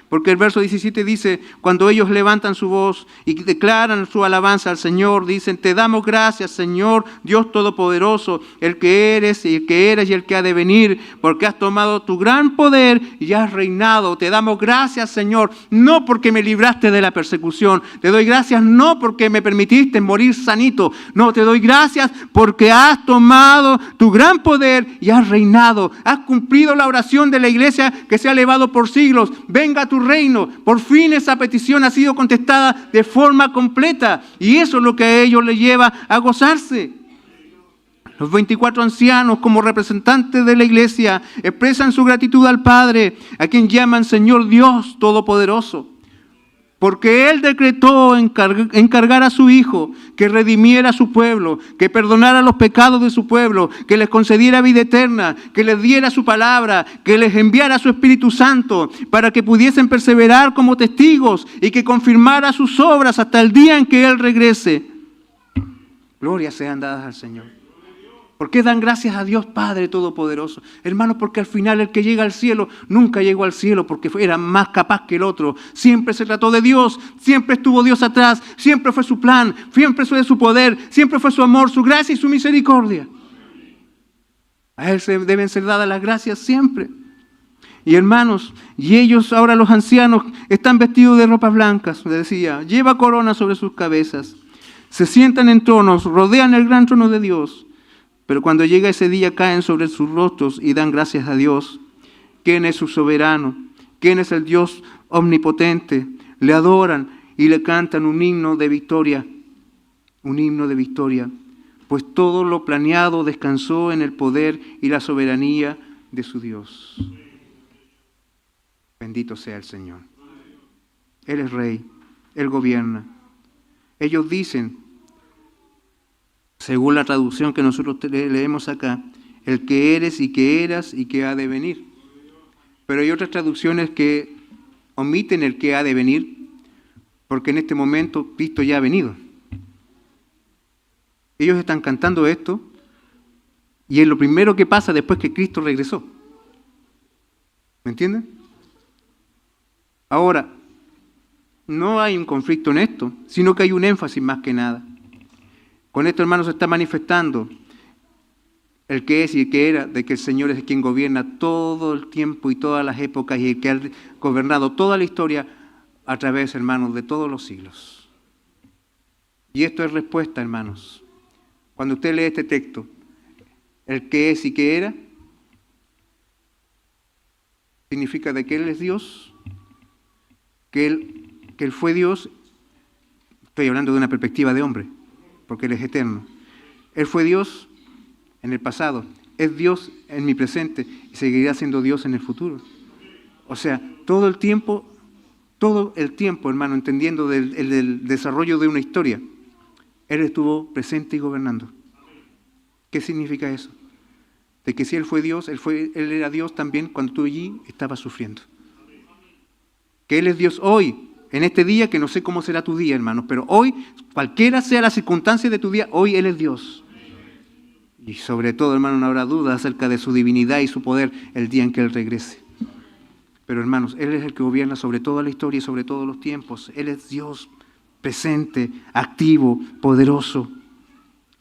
Speaker 1: Porque el verso 17 dice, cuando ellos levantan su voz y declaran su alabanza al Señor, dicen, te damos gracias, Señor, Dios Todopoderoso, el que eres y el que eres y el que ha de venir, porque has tomado tu gran poder y has reinado. Te damos gracias, Señor, no porque me libraste de la persecución. Te doy gracias no porque me permitiste morir sanito. No, te doy gracias porque has tomado tu gran poder y has reinado. Has cumplido la oración de la iglesia que se ha elevado por siglos. Venga tu reino. Por fin esa petición ha sido contestada de forma completa. Y eso es lo que a ellos les lleva a gozarse. Los 24 ancianos, como representantes de la iglesia, expresan su gratitud al Padre, a quien llaman Señor Dios Todopoderoso. Porque Él decretó encargar a su Hijo que redimiera a su pueblo, que perdonara los pecados de su pueblo, que les concediera vida eterna, que les diera su palabra, que les enviara su Espíritu Santo, para que pudiesen perseverar como testigos y que confirmara sus obras hasta el día en que Él regrese. Glorias sean dadas al Señor. ¿Por qué dan gracias a Dios Padre Todopoderoso? Hermanos, porque al final el que llega al cielo nunca llegó al cielo porque era más capaz que el otro. Siempre se trató de Dios, siempre estuvo Dios atrás, siempre fue su plan, siempre fue su poder, siempre fue su amor, su gracia y su misericordia. A Él deben ser dadas las gracias siempre. Y hermanos, y ellos ahora los ancianos están vestidos de ropas blancas, les decía, lleva coronas sobre sus cabezas, se sientan en tronos, rodean el gran trono de Dios. Pero cuando llega ese día caen sobre sus rostros y dan gracias a Dios. ¿Quién es su soberano? ¿Quién es el Dios omnipotente? Le adoran y le cantan un himno de victoria. Un himno de victoria. Pues todo lo planeado descansó en el poder y la soberanía de su Dios. Bendito sea el Señor. Él es rey. Él gobierna. Ellos dicen, según la traducción que nosotros leemos acá, el que eres y que eras y que ha de venir. Pero hay otras traducciones que omiten el que ha de venir, porque en este momento Cristo ya ha venido. Ellos están cantando esto y es lo primero que pasa después que Cristo regresó. ¿Me entienden? Ahora, no hay un conflicto en esto, sino que hay un énfasis más que nada. Con esto, hermanos, se está manifestando el que es y el que era, de que el Señor es quien gobierna todo el tiempo y todas las épocas y el que ha gobernado toda la historia a través, hermanos, de todos los siglos. Y esto es respuesta, hermanos. Cuando usted lee este texto, el que es y que era, significa de que Él es Dios, que Él fue Dios. Estoy hablando de una perspectiva de hombre, porque Él es eterno. Él fue Dios en el pasado, es Dios en mi presente y seguirá siendo Dios en el futuro. O sea, todo el tiempo, hermano, entendiendo del desarrollo de una historia, Él estuvo presente y gobernando. ¿Qué significa eso? De que si Él fue Dios, Él era Dios también cuando tú allí estabas sufriendo. Que Él es Dios hoy, en este día, que no sé cómo será tu día, hermanos, pero hoy, cualquiera sea la circunstancia de tu día, hoy Él es Dios. Y sobre todo, hermano, no habrá duda acerca de su divinidad y su poder el día en que Él regrese. Pero, hermanos, Él es el que gobierna sobre toda la historia y sobre todos los tiempos. Él es Dios presente, activo, poderoso.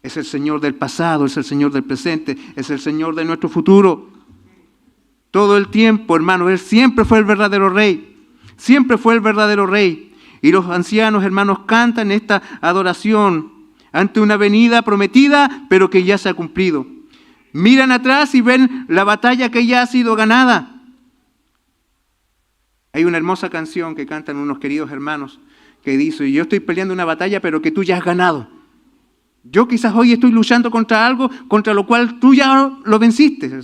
Speaker 1: Es el Señor del pasado, es el Señor del presente, es el Señor de nuestro futuro. Todo el tiempo, hermano, Él siempre fue el verdadero Rey. Siempre fue el verdadero Rey. Y los ancianos, hermanos, cantan esta adoración ante una venida prometida, pero que ya se ha cumplido. Miran atrás y ven la batalla que ya ha sido ganada. Hay una hermosa canción que cantan unos queridos hermanos que dice: yo estoy peleando una batalla, pero que tú ya has ganado. Yo quizás hoy estoy luchando contra algo contra lo cual tú ya lo venciste.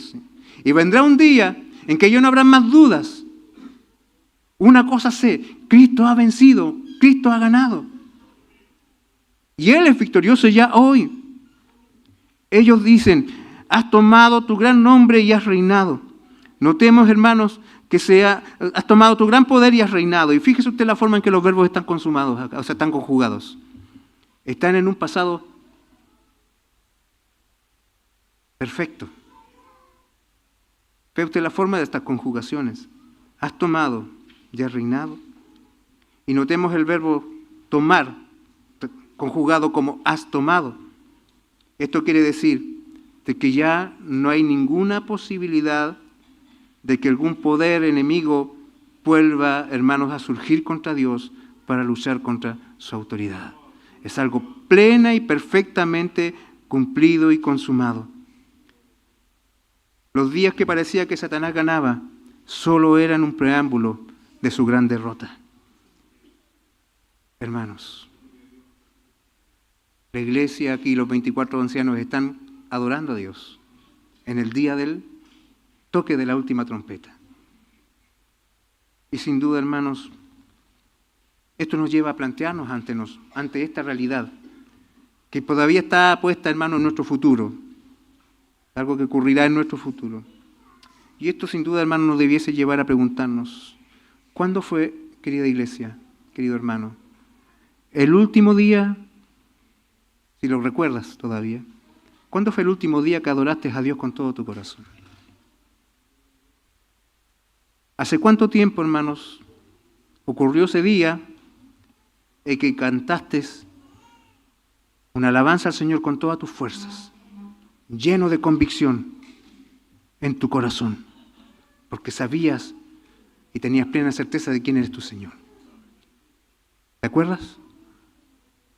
Speaker 1: Y vendrá un día en que ya no habrá más dudas. Una cosa sé, Cristo ha vencido, Cristo ha ganado. Y Él es victorioso ya hoy. Ellos dicen: has tomado tu gran nombre y has reinado. Notemos, hermanos, que has tomado tu gran poder y has reinado. Y fíjese usted la forma en que los verbos están consumados, o sea, están conjugados. Están en un pasado perfecto. Ve usted la forma de estas conjugaciones. Has tomado y has reinado. Y notemos el verbo tomar, conjugado como has tomado. Esto quiere decir de que ya no hay ninguna posibilidad de que algún poder enemigo vuelva, hermanos, a surgir contra Dios para luchar contra su autoridad. Es algo plena y perfectamente cumplido y consumado. Los días que parecía que Satanás ganaba solo eran un preámbulo de su gran derrota. Hermanos, la iglesia aquí, los 24 ancianos, están adorando a Dios en el día del toque de la última trompeta. Y sin duda, hermanos, esto nos lleva a plantearnos ante esta realidad, que todavía está puesta, hermanos, en nuestro futuro, algo que ocurrirá en nuestro futuro. Y esto sin duda, hermanos, nos debiese llevar a preguntarnos: ¿cuándo fue, querida iglesia, querido hermano, el último día, si lo recuerdas todavía, cuándo fue el último día que adoraste a Dios con todo tu corazón? ¿Hace cuánto tiempo, hermanos, ocurrió ese día en que cantaste una alabanza al Señor con todas tus fuerzas, lleno de convicción en tu corazón, porque sabías y tenías plena certeza de quién eres tu Señor? ¿Te acuerdas?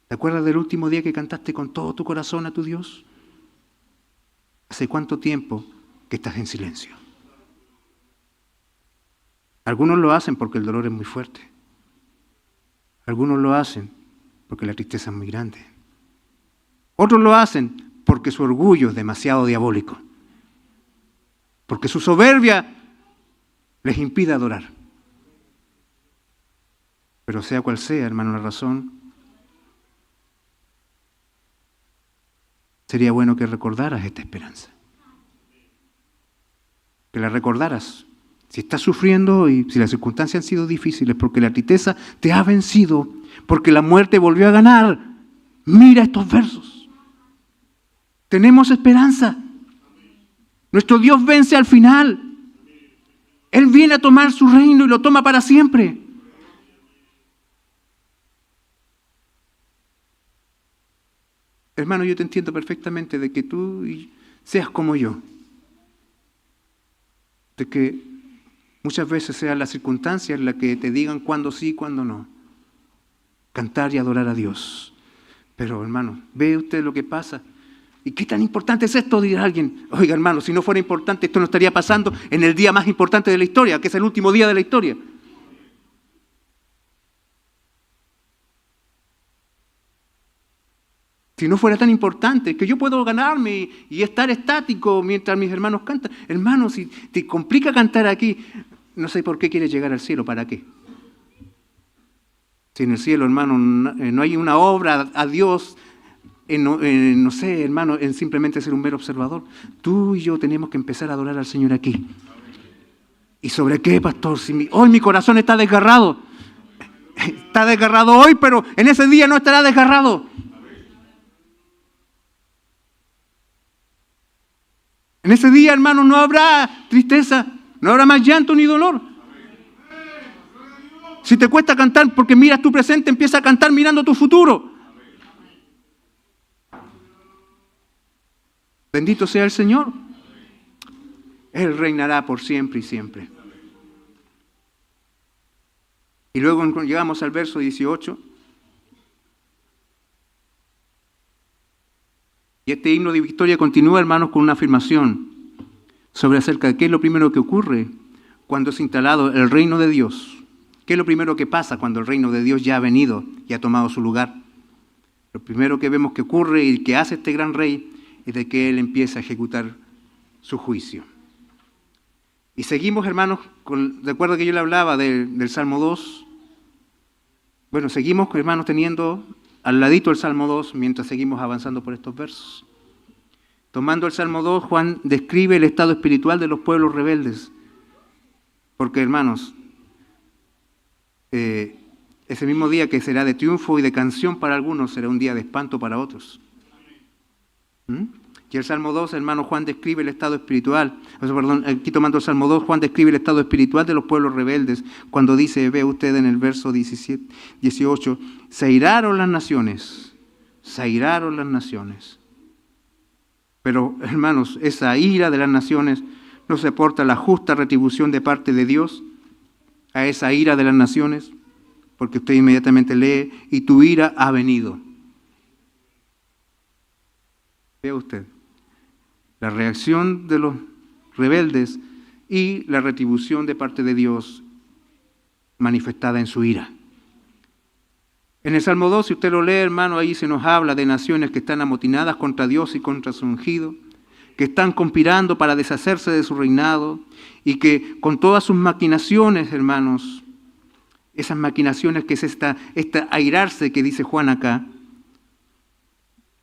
Speaker 1: ¿Te acuerdas del último día que cantaste con todo tu corazón a tu Dios? ¿Hace cuánto tiempo que estás en silencio? Algunos lo hacen porque el dolor es muy fuerte. Algunos lo hacen porque la tristeza es muy grande. Otros lo hacen porque su orgullo es demasiado diabólico. Porque su soberbia les impide adorar. Pero sea cual sea, hermano, la razón, sería bueno que recordaras esta esperanza. Que la recordaras. Si estás sufriendo y si las circunstancias han sido difíciles, porque la tristeza te ha vencido, porque la muerte volvió a ganar, mira estos versos. Tenemos esperanza. Nuestro Dios vence al final. Él viene a tomar su reino y lo toma para siempre. Hermano, yo te entiendo perfectamente de que tú seas como yo. De que muchas veces sean las circunstancias las que te digan cuándo sí y cuándo no. Cantar y adorar a Dios. Pero hermano, ¿ve usted lo que pasa? ¿Y qué tan importante es esto? Dirá alguien. Oiga hermano, si no fuera importante esto no estaría pasando en el día más importante de la historia, que es el último día de la historia. Si no fuera tan importante, que yo puedo ganarme y estar estático mientras mis hermanos cantan. Hermano, si te complica cantar aquí, no sé por qué quieres llegar al cielo, ¿para qué? Si en el cielo, hermano, no hay una obra a Dios, no sé, hermano, en simplemente ser un mero observador. Tú y yo tenemos que empezar a adorar al Señor aquí. ¿Y sobre qué, pastor? Si hoy mi corazón está desgarrado. Está desgarrado hoy, pero en ese día no estará desgarrado. En ese día, hermano, no habrá tristeza, no habrá más llanto ni dolor. Si te cuesta cantar porque miras tu presente, empieza a cantar mirando tu futuro. Bendito sea el Señor. Él reinará por siempre y siempre. Y luego llegamos al verso 18. Y este himno de victoria continúa, hermanos, con una afirmación sobre acerca de qué es lo primero que ocurre cuando es instalado el reino de Dios. ¿Qué es lo primero que pasa cuando el reino de Dios ya ha venido y ha tomado su lugar? Lo primero que vemos que ocurre y que hace este gran rey es de que Él empieza a ejecutar su juicio. Y seguimos, hermanos, recuerda que yo le hablaba del Salmo 2. Bueno, seguimos, hermanos, teniendo al ladito el Salmo 2 mientras seguimos avanzando por estos versos. Tomando el Salmo 2, Juan describe el estado espiritual de los pueblos rebeldes. Porque, hermanos, ese mismo día que será de triunfo y de canción para algunos, será un día de espanto para otros. Y el Salmo 2, hermano, Juan describe el estado espiritual. Aquí tomando el Salmo 2, Juan describe el estado espiritual de los pueblos rebeldes. Cuando dice, ve usted en el verso 18, se airaron las naciones. Se airaron las naciones. Pero, hermanos, esa ira de las naciones no se aporta la justa retribución de parte de Dios a esa ira de las naciones, porque usted inmediatamente lee, y tu ira ha venido. Vea usted, la reacción de los rebeldes y la retribución de parte de Dios manifestada en su ira. En el Salmo 2, si usted lo lee, hermano, ahí se nos habla de naciones que están amotinadas contra Dios y contra su ungido, que están conspirando para deshacerse de su reinado y que con todas sus maquinaciones, hermanos, esas maquinaciones que es esta airarse que dice Juan acá,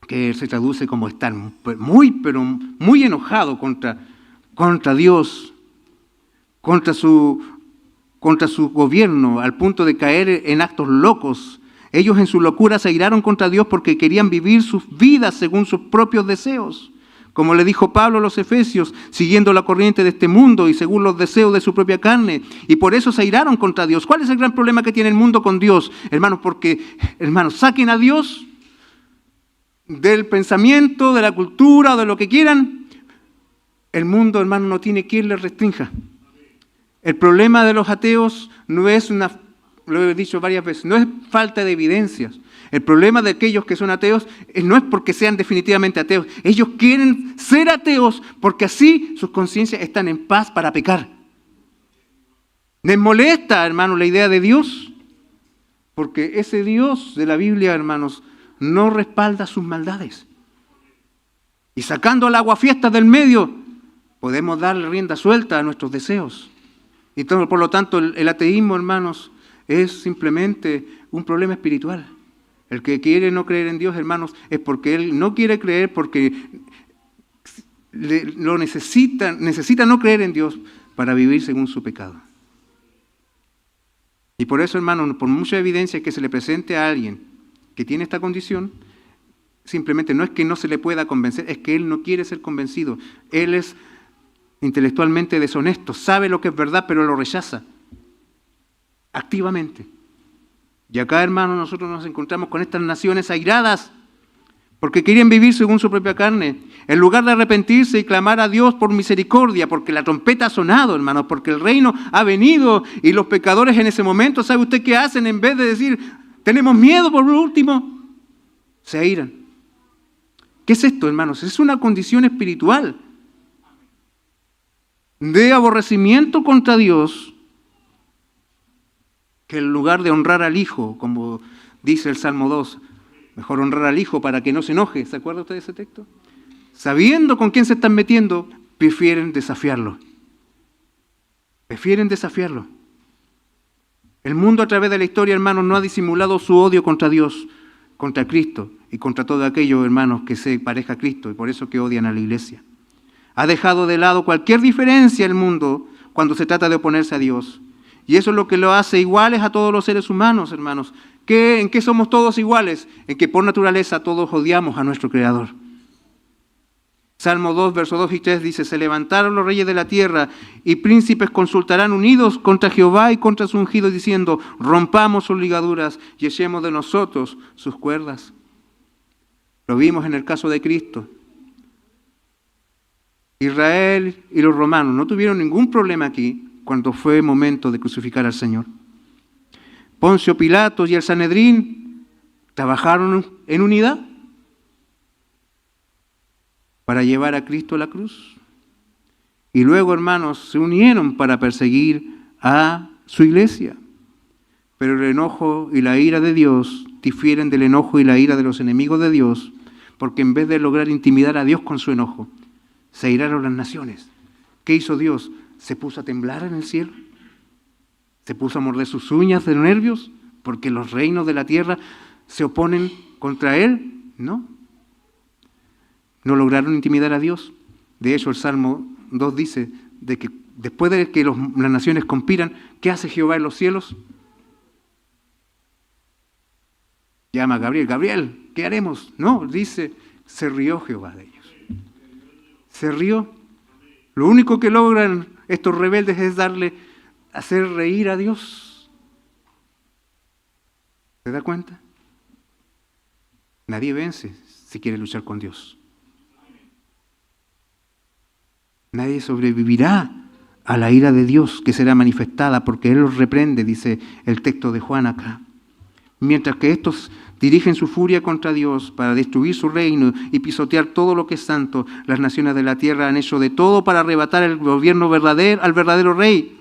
Speaker 1: que se traduce como estar pero muy enojado contra Dios, contra su gobierno, al punto de caer en actos locos. Ellos en su locura se airaron contra Dios porque querían vivir sus vidas según sus propios deseos. Como le dijo Pablo a los Efesios, siguiendo la corriente de este mundo y según los deseos de su propia carne. Y por eso se airaron contra Dios. ¿Cuál es el gran problema que tiene el mundo con Dios? Hermanos, porque, hermanos, saquen a Dios del pensamiento, de la cultura o de lo que quieran. El mundo, hermano, no tiene quien le restrinja. El problema de los ateos no es lo he dicho varias veces, no es falta de evidencias. El problema de aquellos que son ateos no es porque sean definitivamente ateos. Ellos quieren ser ateos porque así sus conciencias están en paz para pecar. ¿Les molesta, hermano, la idea de Dios? Porque ese Dios de la Biblia, hermanos, no respalda sus maldades. Y sacando el aguafiestas del medio, podemos darle rienda suelta a nuestros deseos. Y por lo tanto, el ateísmo, hermanos, es simplemente un problema espiritual. El que quiere no creer en Dios, hermanos, es porque él no quiere creer, porque lo necesita no creer en Dios para vivir según su pecado. Y por eso, hermanos, por mucha evidencia que se le presente a alguien que tiene esta condición, simplemente no es que no se le pueda convencer, es que él no quiere ser convencido. Él es intelectualmente deshonesto, sabe lo que es verdad, pero lo rechaza activamente. Y acá, hermanos, nosotros nos encontramos con estas naciones airadas porque querían vivir según su propia carne, en lugar de arrepentirse y clamar a Dios por misericordia, porque la trompeta ha sonado, hermanos, porque el reino ha venido, y los pecadores en ese momento, ¿sabe usted qué hacen? En vez de decir, tenemos miedo por último, se airan. ¿Qué es esto, hermanos? Es una condición espiritual de aborrecimiento contra Dios, que en lugar de honrar al Hijo, como dice el Salmo 2, mejor honrar al Hijo para que no se enoje. ¿Se acuerda usted de ese texto? Sabiendo con quién se están metiendo, prefieren desafiarlo. Prefieren desafiarlo. El mundo a través de la historia, hermanos, no ha disimulado su odio contra Dios, contra Cristo y contra todo aquello, hermanos, que se pareja a Cristo, y por eso que odian a la iglesia. Ha dejado de lado cualquier diferencia el mundo cuando se trata de oponerse a Dios. Y eso es lo que lo hace iguales a todos los seres humanos, hermanos. ¿En qué somos todos iguales? En que por naturaleza todos odiamos a nuestro Creador. Salmo 2, versos 2 y 3 dice, se levantaron los reyes de la tierra y príncipes consultarán unidos contra Jehová y contra su ungido, diciendo, rompamos sus ligaduras y echemos de nosotros sus cuerdas. Lo vimos en el caso de Cristo. Israel y los romanos no tuvieron ningún problema aquí cuando fue momento de crucificar al Señor. Poncio Pilatos y el Sanedrín trabajaron en unidad para llevar a Cristo a la cruz. Y luego, hermanos, se unieron para perseguir a su iglesia. Pero el enojo y la ira de Dios difieren del enojo y la ira de los enemigos de Dios, porque en vez de lograr intimidar a Dios con su enojo, se iraron las naciones. ¿Qué hizo Dios? Se puso a temblar en el cielo. Se puso a morder sus uñas de nervios porque los reinos de la tierra se oponen contra él. No lograron intimidar a Dios. De hecho, el Salmo 2 dice de que después de que las naciones conspiran, ¿qué hace Jehová en los cielos? Llama a Gabriel. Gabriel, ¿qué haremos? No, dice, se rió Jehová de ellos. Se rió. Lo único que logran estos rebeldes es hacer reír a Dios. ¿Se da cuenta? Nadie vence si quiere luchar con Dios. Nadie sobrevivirá a la ira de Dios que será manifestada porque Él los reprende, dice el texto de Juan acá. Mientras que estos dirigen su furia contra Dios para destruir su reino y pisotear todo lo que es santo, las naciones de la tierra han hecho de todo para arrebatar el gobierno al verdadero rey.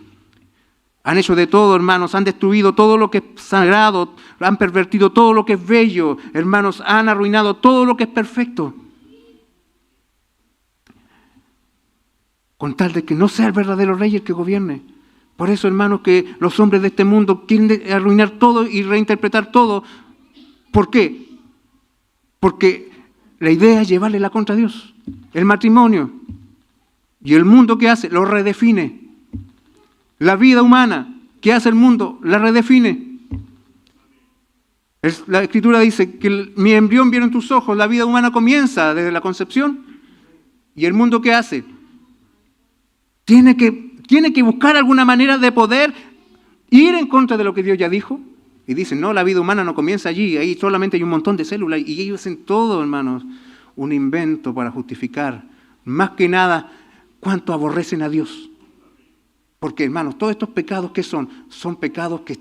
Speaker 1: Han hecho de todo, hermanos, han destruido todo lo que es sagrado, han pervertido todo lo que es bello, hermanos, han arruinado todo lo que es perfecto. Con tal de que no sea el verdadero rey el que gobierne. Por eso, hermanos, que los hombres de este mundo quieren arruinar todo y reinterpretar todo. ¿Por qué? Porque la idea es llevarle la contra a Dios. El matrimonio y el mundo que hace lo redefine. La vida humana que hace el mundo la redefine. La Escritura dice que mi embrión viene en tus ojos, la vida humana comienza desde la concepción. ¿Y el mundo qué hace? Tiene que buscar alguna manera de poder ir en contra de lo que Dios ya dijo. Y dicen, no, la vida humana no comienza allí, ahí solamente hay un montón de células. Y ellos hacen todo, hermanos, un invento para justificar, más que nada, cuánto aborrecen a Dios. Porque, hermanos, todos estos pecados, ¿qué son? Son pecados que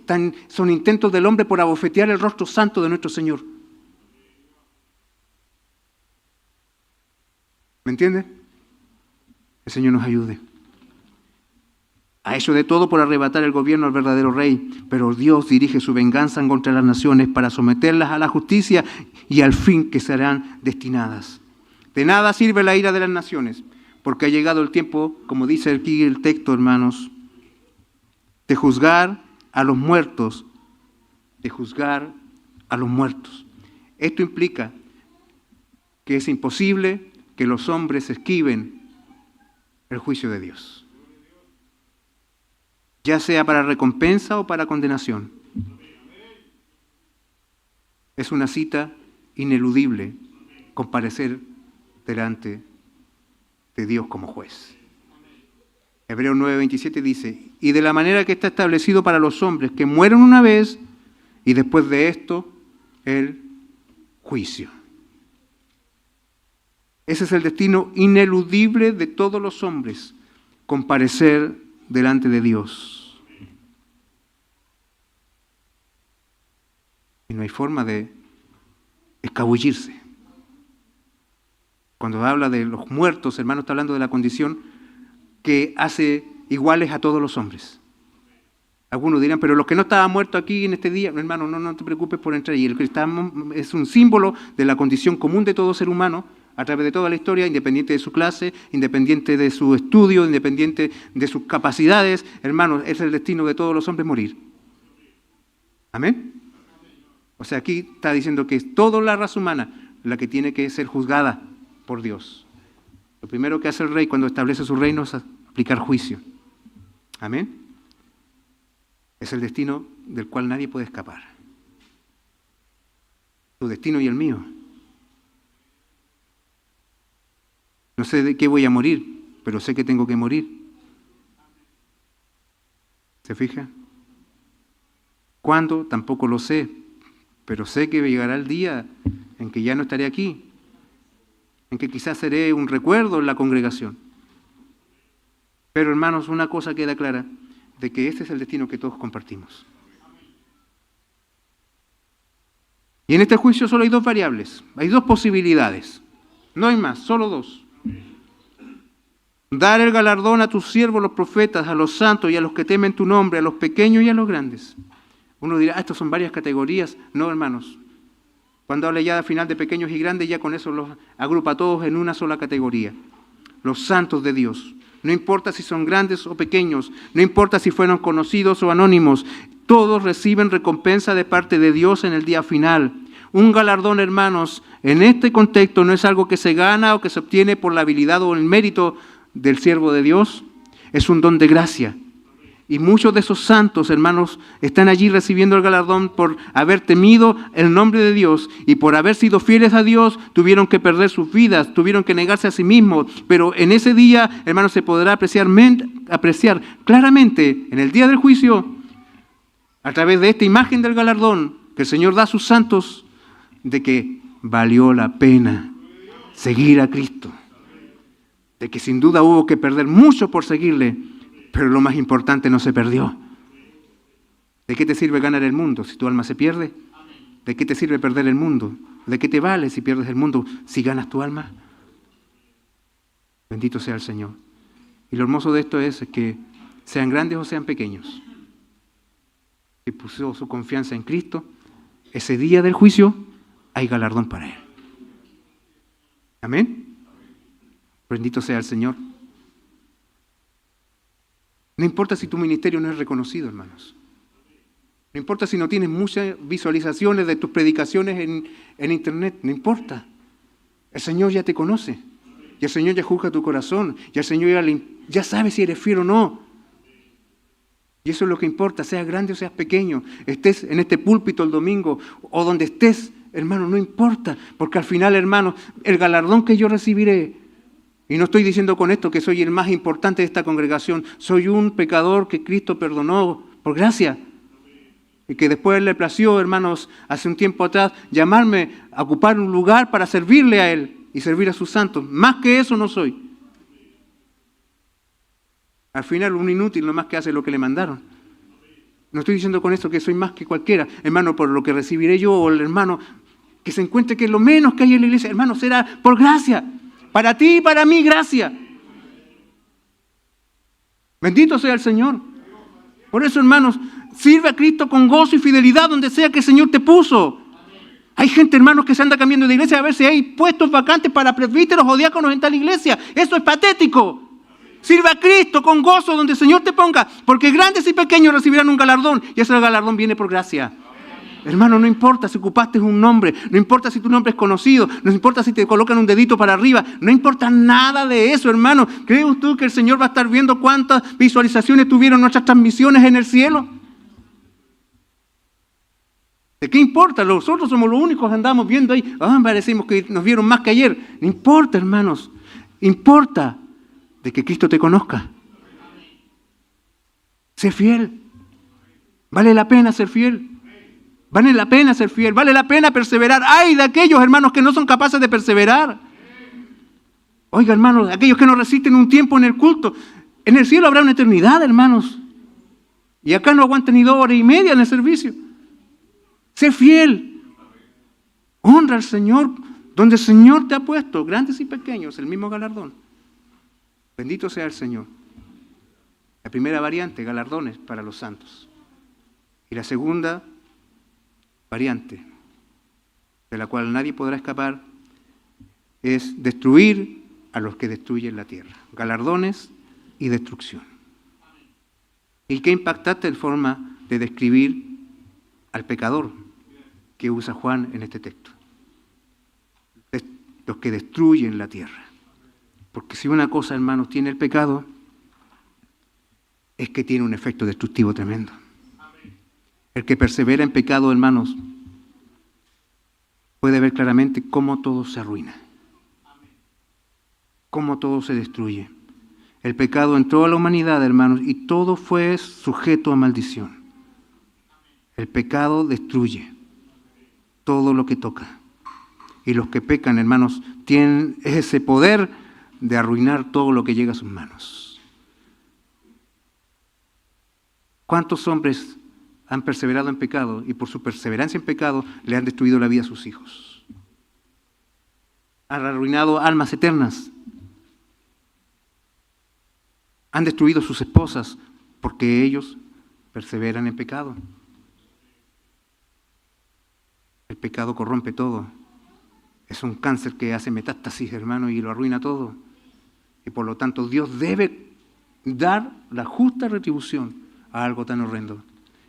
Speaker 1: son intentos del hombre por abofetear el rostro santo de nuestro Señor. ¿Me entiende? El Señor nos ayude. Ha hecho de todo por arrebatar el gobierno al verdadero rey, pero Dios dirige su venganza contra las naciones para someterlas a la justicia y al fin que serán destinadas. De nada sirve la ira de las naciones, porque ha llegado el tiempo, como dice aquí el texto, hermanos, de juzgar a los muertos, Esto implica que es imposible que los hombres esquiven el juicio de Dios, ya sea para recompensa o para condenación. Es una cita ineludible comparecer delante de Dios como juez. Hebreos 9:27 dice, y de la manera que está establecido para los hombres que mueren una vez y después de esto el juicio. Ese es el destino ineludible de todos los hombres, comparecer delante de Dios. Y no hay forma de escabullirse. Cuando habla de los muertos, hermano, está hablando de la condición que hace iguales a todos los hombres. Algunos dirán, pero los que no estaban muertos aquí en este día, hermano, no te preocupes por entrar ahí. El cristianismo es un símbolo de la condición común de todo ser humano a través de toda la historia, independiente de su clase, independiente de su estudio, independiente de sus capacidades. Hermano, es el destino de todos los hombres morir. ¿Amén? O sea, aquí está diciendo que es toda la raza humana la que tiene que ser juzgada por Dios. Lo primero que hace el rey cuando establece su reino es aplicar juicio. Amén. Es el destino del cual nadie puede escapar. Tu destino y el mío. No sé de qué voy a morir, pero sé que tengo que morir. ¿Se fija? ¿Cuándo? Tampoco lo sé, pero sé que llegará el día en que ya no estaré aquí, en que quizás seré un recuerdo en la congregación. Pero hermanos, una cosa queda clara, de que este es el destino que todos compartimos. Y en este juicio solo hay dos variables, hay dos posibilidades, no hay más, solo dos. Dar el galardón a tus siervos, los profetas, a los santos y a los que temen tu nombre, a los pequeños y a los grandes. Uno dirá, estos son varias categorías. No, hermanos. Cuando habla ya al final de pequeños y grandes, ya con eso los agrupa a todos en una sola categoría. Los santos de Dios. No importa si son grandes o pequeños, no importa si fueron conocidos o anónimos, todos reciben recompensa de parte de Dios en el día final. Un galardón, hermanos, en este contexto no es algo que se gana o que se obtiene por la habilidad o el mérito del siervo de Dios, es un don de gracia. Y muchos de esos santos, hermanos, están allí recibiendo el galardón por haber temido el nombre de Dios y por haber sido fieles a Dios, tuvieron que perder sus vidas, tuvieron que negarse a sí mismos. Pero en ese día, hermanos, se podrá apreciar claramente en el día del juicio, a través de esta imagen del galardón que el Señor da a sus santos, de que valió la pena seguir a Cristo. De que sin duda hubo que perder mucho por seguirle, pero lo más importante no se perdió. ¿De qué te sirve ganar el mundo si tu alma se pierde? ¿De qué te sirve perder el mundo? ¿De qué te vale si pierdes el mundo si ganas tu alma? Bendito sea el Señor. Y lo hermoso de esto es que sean grandes o sean pequeños, si puso su confianza en Cristo, ese día del juicio hay galardón para él. Amén. Bendito sea el Señor. No importa si tu ministerio no es reconocido, hermanos. No importa si no tienes muchas visualizaciones de tus predicaciones en internet. No importa. El Señor ya te conoce. Y el Señor ya juzga tu corazón. Y el Señor ya sabe si eres fiel o no. Y eso es lo que importa, seas grande o seas pequeño. Estés en este púlpito el domingo o donde estés, hermano, no importa. Porque al final, hermano, el galardón que yo recibiré. Y no estoy diciendo con esto que soy el más importante de esta congregación. Soy un pecador que Cristo perdonó por gracia. Y que después le plació, hermanos, hace un tiempo atrás, llamarme a ocupar un lugar para servirle a Él y servir a sus santos. Más que eso no soy. Al final un inútil nomás que hace lo que le mandaron. No estoy diciendo con esto que soy más que cualquiera. Hermano, por lo que recibiré yo o el hermano que se encuentre que es lo menos que hay en la iglesia. Hermano, será por gracia. Para ti y para mí, gracia. Bendito sea el Señor. Por eso, hermanos, sirve a Cristo con gozo y fidelidad donde sea que el Señor te puso. Hay gente, hermanos, que se anda cambiando de iglesia a ver si hay puestos vacantes para presbíteros o diáconos en tal iglesia. Eso es patético. Sirve a Cristo con gozo donde el Señor te ponga, porque grandes y pequeños recibirán un galardón y ese galardón viene por gracia. Hermano, no importa si ocupaste un nombre, no importa si tu nombre es conocido, no importa si te colocan un dedito para arriba, no importa nada de eso, hermano. ¿Crees tú que el Señor va a estar viendo cuántas visualizaciones tuvieron nuestras transmisiones en el cielo? ¿De qué importa? Nosotros somos los únicos que andamos viendo ahí. Parecemos que nos vieron más que ayer. No importa, hermanos. Importa de que Cristo te conozca. Sé fiel. Vale la pena ser fiel. Vale la pena ser fiel, vale la pena perseverar. ¡Ay de aquellos hermanos que no son capaces de perseverar! Oiga, hermanos, aquellos que no resisten un tiempo en el culto, en el cielo habrá una eternidad, hermanos. Y acá no aguantan ni 2 horas y media en el servicio. Sé fiel. Honra al Señor, donde el Señor te ha puesto, grandes y pequeños, el mismo galardón. Bendito sea el Señor. La primera variante, galardones para los santos. Y la segunda variante, de la cual nadie podrá escapar, es destruir a los que destruyen la tierra. Galardones y destrucción. Y qué impactante forma de describir al pecador que usa Juan en este texto. Los que destruyen la tierra. Porque si una cosa, hermanos, tiene el pecado, es que tiene un efecto destructivo tremendo. El que persevera en pecado, hermanos, puede ver claramente cómo todo se arruina. Cómo todo se destruye. El pecado entró a la humanidad, hermanos, y todo fue sujeto a maldición. El pecado destruye todo lo que toca. Y los que pecan, hermanos, tienen ese poder de arruinar todo lo que llega a sus manos. ¿Cuántos hombres han perseverado en pecado y por su perseverancia en pecado le han destruido la vida a sus hijos? Han arruinado almas eternas. Han destruido sus esposas porque ellos perseveran en pecado. El pecado corrompe todo. Es un cáncer que hace metástasis, hermano, y lo arruina todo. Y por lo tanto Dios debe dar la justa retribución a algo tan horrendo.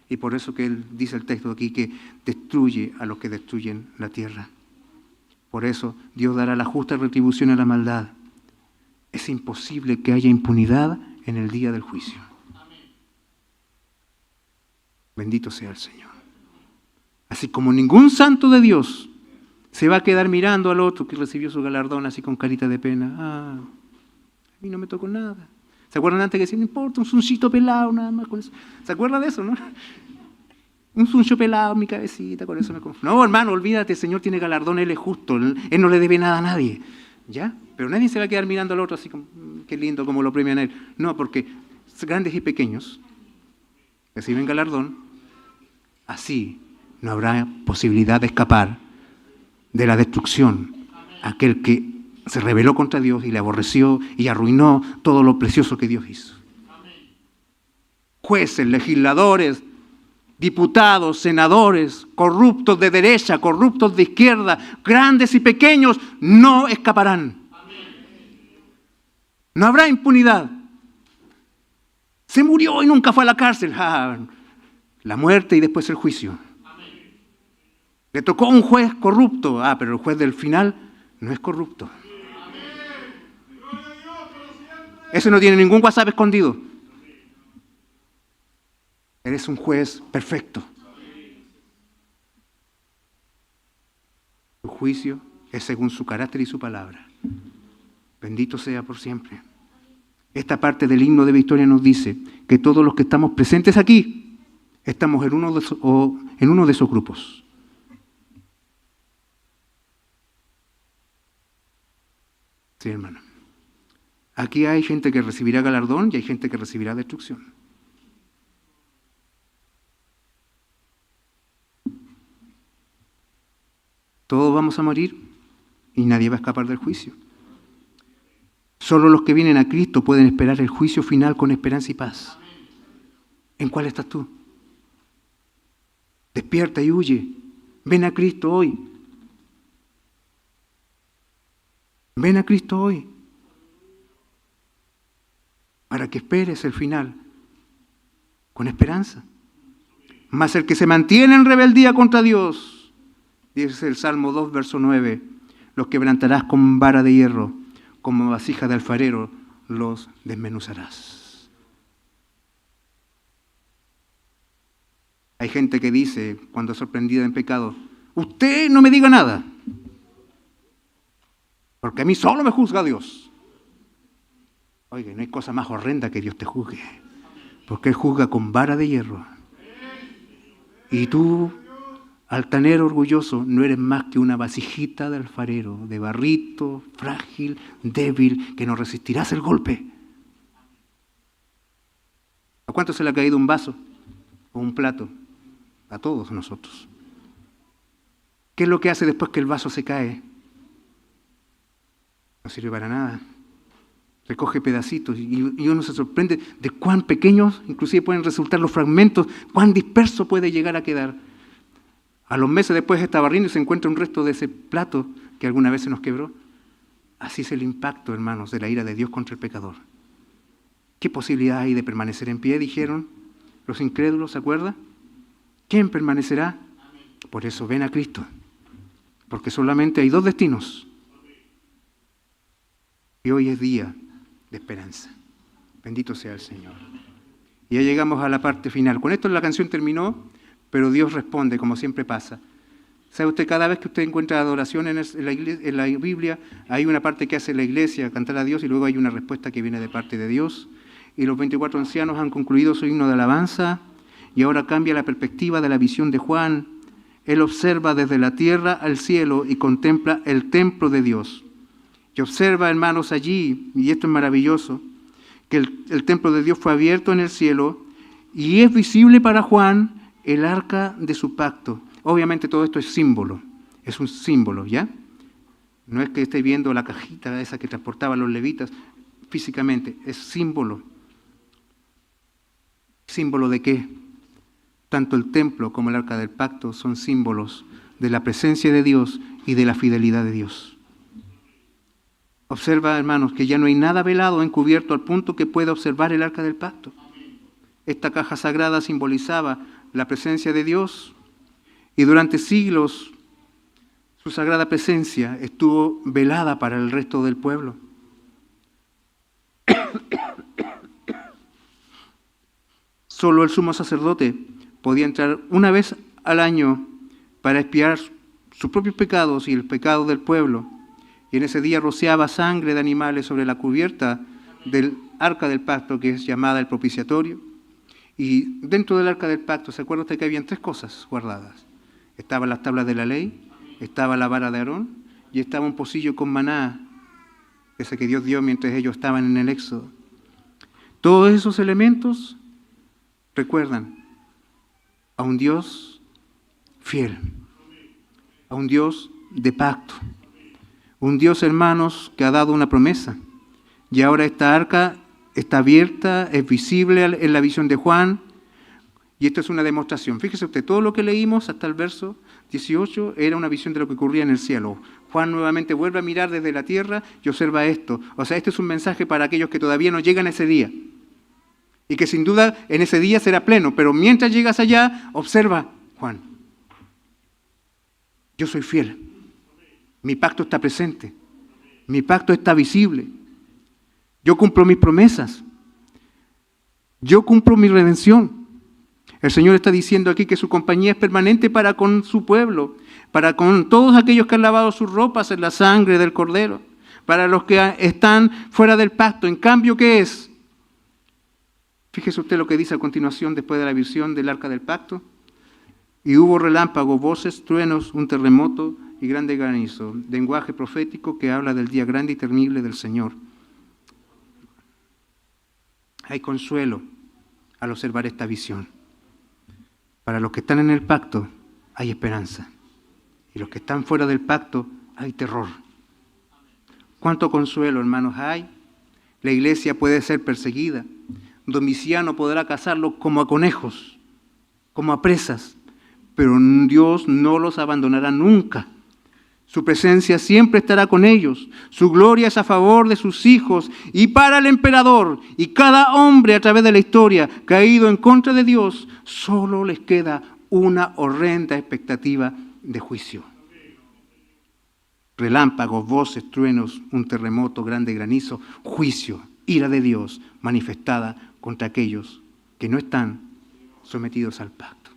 Speaker 1: Y por eso que Él dice el texto aquí que destruye a los que destruyen la tierra. Por eso Dios dará la justa retribución a la maldad. Es imposible que haya impunidad en el día del juicio. Bendito sea el Señor. Así como ningún santo de Dios se va a quedar mirando al otro que recibió su galardón así con carita de pena. A mí no me tocó nada. ¿Se acuerdan antes que decían, no importa, un zuncito pelado, nada más con eso? ¿Se acuerdan de eso, no? Un zuncho pelado en mi cabecita, con eso me confundo. No, hermano, olvídate, el Señor tiene galardón, Él es justo, Él no le debe nada a nadie. ¿Ya? Pero nadie se va a quedar mirando al otro así como, qué lindo como lo premian a él. No, porque grandes y pequeños reciben galardón, así no habrá posibilidad de escapar de la destrucción. Aquel que se rebeló contra Dios y le aborreció y arruinó todo lo precioso que Dios hizo. Jueces, legisladores, diputados, senadores, corruptos de derecha, corruptos de izquierda, grandes y pequeños, no escaparán. No habrá impunidad. Se murió y nunca fue a la cárcel. La muerte y después el juicio. Le tocó a un juez corrupto. Pero el juez del final no es corrupto. Ese no tiene ningún WhatsApp escondido. Eres un juez perfecto. Su juicio es según su carácter y su palabra. Bendito sea por siempre. Esta parte del himno de victoria nos dice que todos los que estamos presentes aquí estamos en uno de esos grupos. Sí, hermano. Aquí hay gente que recibirá galardón y hay gente que recibirá destrucción. Todos vamos a morir y nadie va a escapar del juicio. Solo los que vienen a Cristo pueden esperar el juicio final con esperanza y paz. ¿En cuál estás tú? Despierta y huye. Ven a Cristo hoy. Ven a Cristo hoy. Para que esperes el final con esperanza. Mas el que se mantiene en rebeldía contra Dios, dice el Salmo 2, verso 9, los quebrantarás con vara de hierro, como vasija de alfarero los desmenuzarás. Hay gente que dice, cuando es sorprendida en pecado, usted no me diga nada, porque a mí solo me juzga Dios. Oiga, no hay cosa más horrenda que Dios te juzgue, porque Él juzga con vara de hierro. Y tú altanero, orgulloso, no eres más que una vasijita de alfarero, de barrito, frágil, débil, que no resistirás el golpe. ¿A cuánto se le ha caído un vaso o un plato? A todos nosotros. ¿Qué es lo que hace después que el vaso se cae? No sirve para nada. Recoge pedacitos y uno se sorprende de cuán pequeños inclusive pueden resultar los fragmentos, cuán disperso puede llegar a quedar. A los meses después está barriendo y se encuentra un resto de ese plato que alguna vez se nos quebró. Así es el impacto, hermanos, de la ira de Dios contra el pecador. ¿Qué posibilidad hay de permanecer en pie? Dijeron los incrédulos, ¿se acuerda? ¿Quién permanecerá? Por eso ven a Cristo, porque solamente hay dos destinos. Y hoy es día de esperanza. Bendito sea el Señor. Y ya llegamos a la parte final. Con esto la canción terminó, pero Dios responde, como siempre pasa. ¿Sabe usted? Cada vez que usted encuentra adoración en la Biblia, hay una parte que hace la iglesia, cantar a Dios, y luego hay una respuesta que viene de parte de Dios. Y los 24 ancianos han concluido su himno de alabanza, y ahora cambia la perspectiva de la visión de Juan. Él observa desde la tierra al cielo y contempla el templo de Dios. Y observa, hermanos, allí, y esto es maravilloso, que el templo de Dios fue abierto en el cielo y es visible para Juan el arca de su pacto. Obviamente todo esto es símbolo, es un símbolo, ¿ya? No es que esté viendo la cajita esa que transportaban los levitas físicamente, es símbolo. ¿Símbolo de qué? Tanto el templo como el arca del pacto son símbolos de la presencia de Dios y de la fidelidad de Dios. Observa, hermanos, que ya no hay nada velado o encubierto al punto que pueda observar el arca del pacto. Esta caja sagrada simbolizaba la presencia de Dios y durante siglos su sagrada presencia estuvo velada para el resto del pueblo. Solo el sumo sacerdote podía entrar una vez al año para expiar sus propios pecados y el pecado del pueblo. Y en ese día rociaba sangre de animales sobre la cubierta del arca del pacto, que es llamada el propiciatorio. Y dentro del arca del pacto, ¿se acuerda usted que habían tres cosas guardadas? Estaban las tablas de la ley, estaba la vara de Aarón y estaba un pocillo con maná, ese que Dios dio mientras ellos estaban en el Éxodo. Todos esos elementos recuerdan a un Dios fiel, a un Dios de pacto. Un Dios, hermanos, que ha dado una promesa. Y ahora esta arca está abierta, es visible en la visión de Juan. Y esto es una demostración. Fíjese usted, todo lo que leímos hasta el verso 18 era una visión de lo que ocurría en el cielo. Juan nuevamente vuelve a mirar desde la tierra y observa esto. O sea, este es un mensaje para aquellos que todavía no llegan a ese día. Y que sin duda en ese día será pleno. Pero mientras llegas allá, observa, Juan. Yo soy fiel. Mi pacto está presente. Mi pacto está visible. Yo cumplo mis promesas. Yo cumplo mi redención. El Señor está diciendo aquí que su compañía es permanente para con su pueblo, para con todos aquellos que han lavado sus ropas en la sangre del Cordero, para los que están fuera del pacto. En cambio, ¿qué es? Fíjese usted lo que dice a continuación después de la visión del arca del pacto. Y hubo relámpagos, voces, truenos, un terremoto y grande granizo, lenguaje profético que habla del día grande y temible del Señor. Hay consuelo al observar esta visión. Para los que están en el pacto hay esperanza. Y los que están fuera del pacto hay terror. ¿Cuánto consuelo, hermanos, hay? La iglesia puede ser perseguida. Domiciano podrá cazarlos como a conejos, como a presas. Pero Dios no los abandonará nunca. Su presencia siempre estará con ellos. Su gloria es a favor de sus hijos y para el emperador. Y cada hombre a través de la historia que ha ido en contra de Dios, solo les queda una horrenda expectativa de juicio. Relámpagos, voces, truenos, un terremoto, grande granizo, juicio, ira de Dios manifestada contra aquellos que no están sometidos al pacto.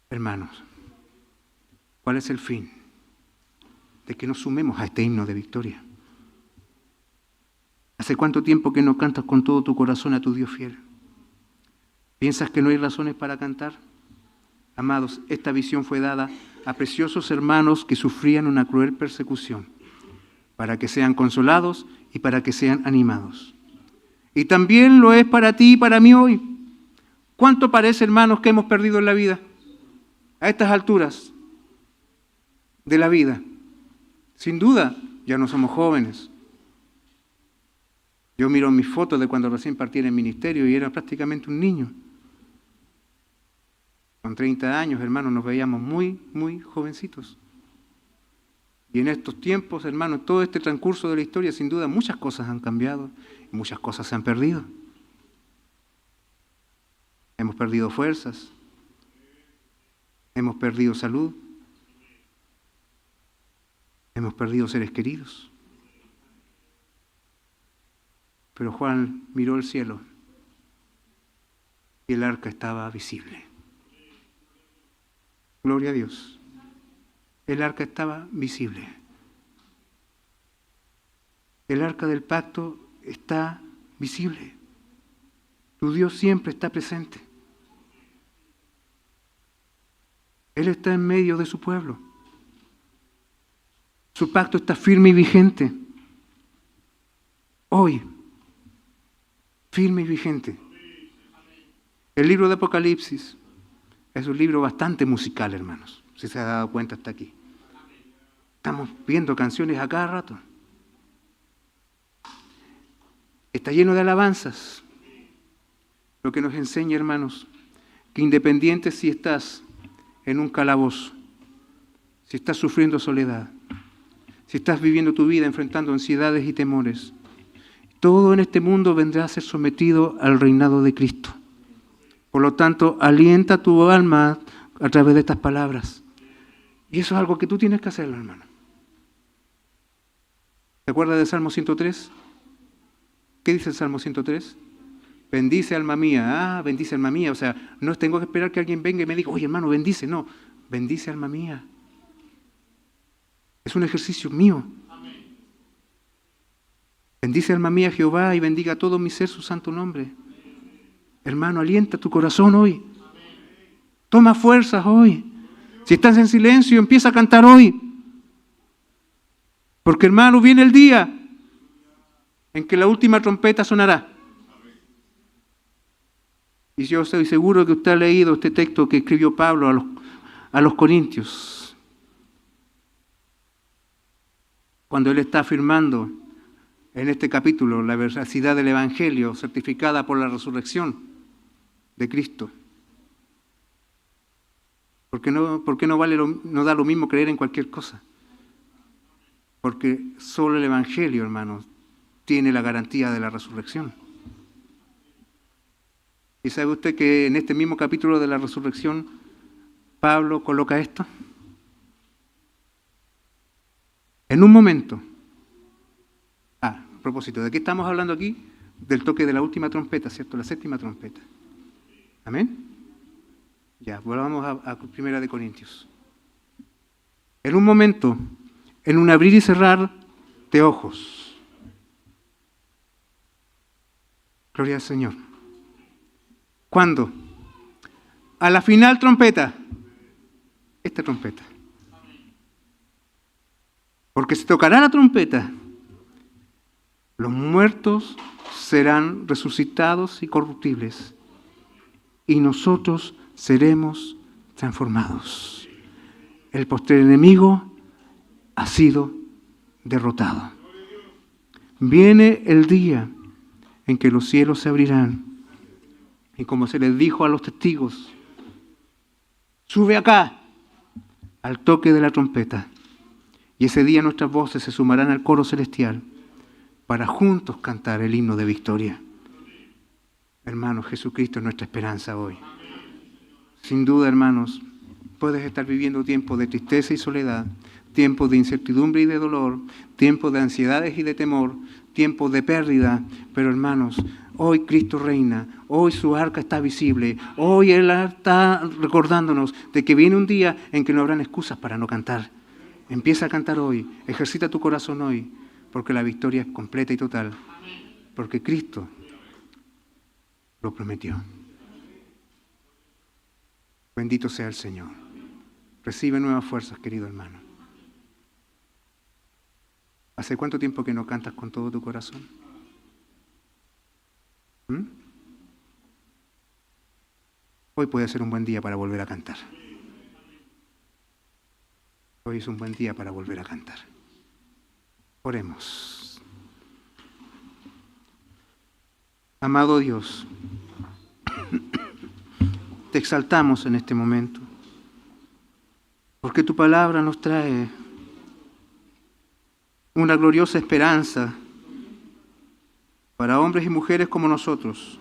Speaker 1: Hermanos, ¿cuál es el fin? De que nos sumemos a este himno de victoria. ¿Hace cuánto tiempo que no cantas con todo tu corazón a tu Dios fiel? ¿Piensas que no hay razones para cantar? Amados, esta visión fue dada a preciosos hermanos que sufrían una cruel persecución, para que sean consolados y para que sean animados. Y también lo es para ti y para mí hoy. ¿Cuánto parece, hermanos, que hemos perdido en la vida? A estas alturas de la vida. Sin duda, ya no somos jóvenes. Yo miro mis fotos de cuando recién partí en el ministerio y era prácticamente un niño. Con 30 años, hermanos, nos veíamos muy, muy jovencitos. Y en estos tiempos, hermanos, todo este transcurso de la historia, sin duda, muchas cosas han cambiado y muchas cosas se han perdido. Hemos perdido fuerzas, hemos perdido salud, hemos perdido seres queridos. Pero Juan miró el cielo y el arca estaba visible. Gloria a Dios. El arca estaba visible. El arca del pacto está visible. Tu Dios siempre está presente. Él está en medio de su pueblo. Su pacto está firme y vigente. Hoy, firme y vigente. El libro de Apocalipsis es un libro bastante musical, hermanos, si se ha dado cuenta hasta aquí. Estamos viendo canciones a cada rato. Está lleno de alabanzas. Lo que nos enseña, hermanos, que independiente si estás en un calabozo, si estás sufriendo soledad, si estás viviendo tu vida enfrentando ansiedades y temores, todo en este mundo vendrá a ser sometido al reinado de Cristo. Por lo tanto, alienta tu alma a través de estas palabras. Y eso es algo que tú tienes que hacerlo, hermano. ¿Te acuerdas del Salmo 103? ¿Qué dice el Salmo 103? Bendice alma mía. Bendice alma mía. O sea, no tengo que esperar que alguien venga y me diga, oye, hermano, bendice. No, bendice alma mía. Es un ejercicio mío. Bendice alma mía Jehová y bendiga a todo mi ser su santo nombre. Hermano, alienta tu corazón hoy. Toma fuerzas hoy. Si estás en silencio, empieza a cantar hoy. Porque, hermano, viene el día en que la última trompeta sonará. Y yo estoy seguro que usted ha leído este texto que escribió Pablo a los Corintios. Cuando él está afirmando en este capítulo la veracidad del Evangelio certificada por la resurrección de Cristo. ¿Por qué no da lo mismo creer en cualquier cosa? Porque solo el Evangelio, hermanos, tiene la garantía de la resurrección. ¿Y sabe usted que en este mismo capítulo de la resurrección Pablo coloca esto? En un momento. A propósito, ¿de qué estamos hablando aquí? Del toque de la última trompeta, ¿cierto? La séptima trompeta. ¿Amén? Ya, volvamos a 1 Corintios. En un momento, en un abrir y cerrar de ojos. Gloria al Señor. ¿Cuándo? A la final trompeta. Esta trompeta. Porque se tocará la trompeta. Los muertos serán resucitados y corruptibles. Y nosotros seremos transformados. El postrer enemigo ha sido derrotado. Viene el día en que los cielos se abrirán y como se les dijo a los testigos, sube acá al toque de la trompeta y ese día nuestras voces se sumarán al coro celestial para juntos cantar el himno de victoria. Hermanos, Jesucristo es nuestra esperanza hoy. Sin duda, hermanos, puedes estar viviendo tiempos de tristeza y soledad, tiempos de incertidumbre y de dolor, tiempos de ansiedades y de temor, tiempos de pérdida, pero hermanos, hoy Cristo reina, hoy su arca está visible, hoy Él está recordándonos de que viene un día en que no habrán excusas para no cantar. Empieza a cantar hoy, ejercita tu corazón hoy, porque la victoria es completa y total, porque Cristo lo prometió. Bendito sea el Señor. Recibe nuevas fuerzas, querido hermano. ¿Hace cuánto tiempo que no cantas con todo tu corazón? Hoy puede ser un buen día para volver a cantar. Hoy es un buen día para volver a cantar. Oremos. Amado Dios, te exaltamos en este momento, porque tu palabra nos trae una gloriosa esperanza para hombres y mujeres como nosotros,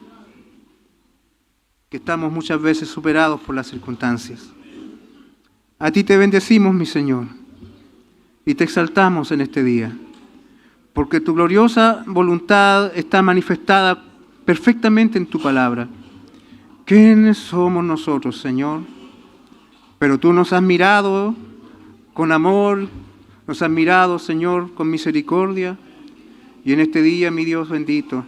Speaker 1: que estamos muchas veces superados por las circunstancias. A ti te bendecimos, mi Señor, y te exaltamos en este día, porque tu gloriosa voluntad está manifestada perfectamente en tu palabra. ¿Quiénes somos nosotros, Señor? Pero tú nos has mirado con amor, nos has mirado, Señor, con misericordia, y en este día, mi Dios bendito,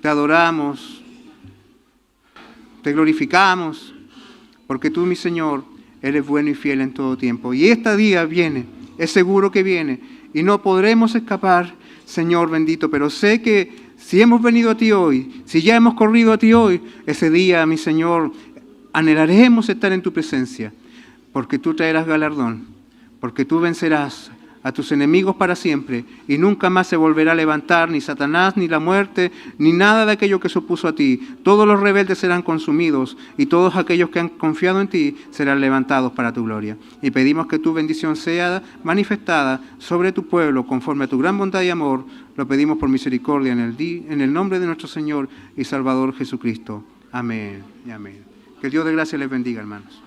Speaker 1: te adoramos, te glorificamos, porque tú, mi Señor, eres bueno y fiel en todo tiempo. Y este día viene, es seguro que viene, y no podremos escapar, Señor bendito, pero sé que si hemos venido a ti hoy, si ya hemos corrido a ti hoy, ese día, mi Señor, anhelaremos estar en tu presencia, porque tú traerás galardón, porque tú vencerás a tus enemigos para siempre, y nunca más se volverá a levantar ni Satanás, ni la muerte, ni nada de aquello que se opuso a ti. Todos los rebeldes serán consumidos, y todos aquellos que han confiado en ti serán levantados para tu gloria. Y pedimos que tu bendición sea manifestada sobre tu pueblo, conforme a tu gran bondad y amor. Lo pedimos por misericordia en el nombre de nuestro Señor y Salvador Jesucristo. Amén y amén. Que el Dios de gracia les bendiga, hermanos.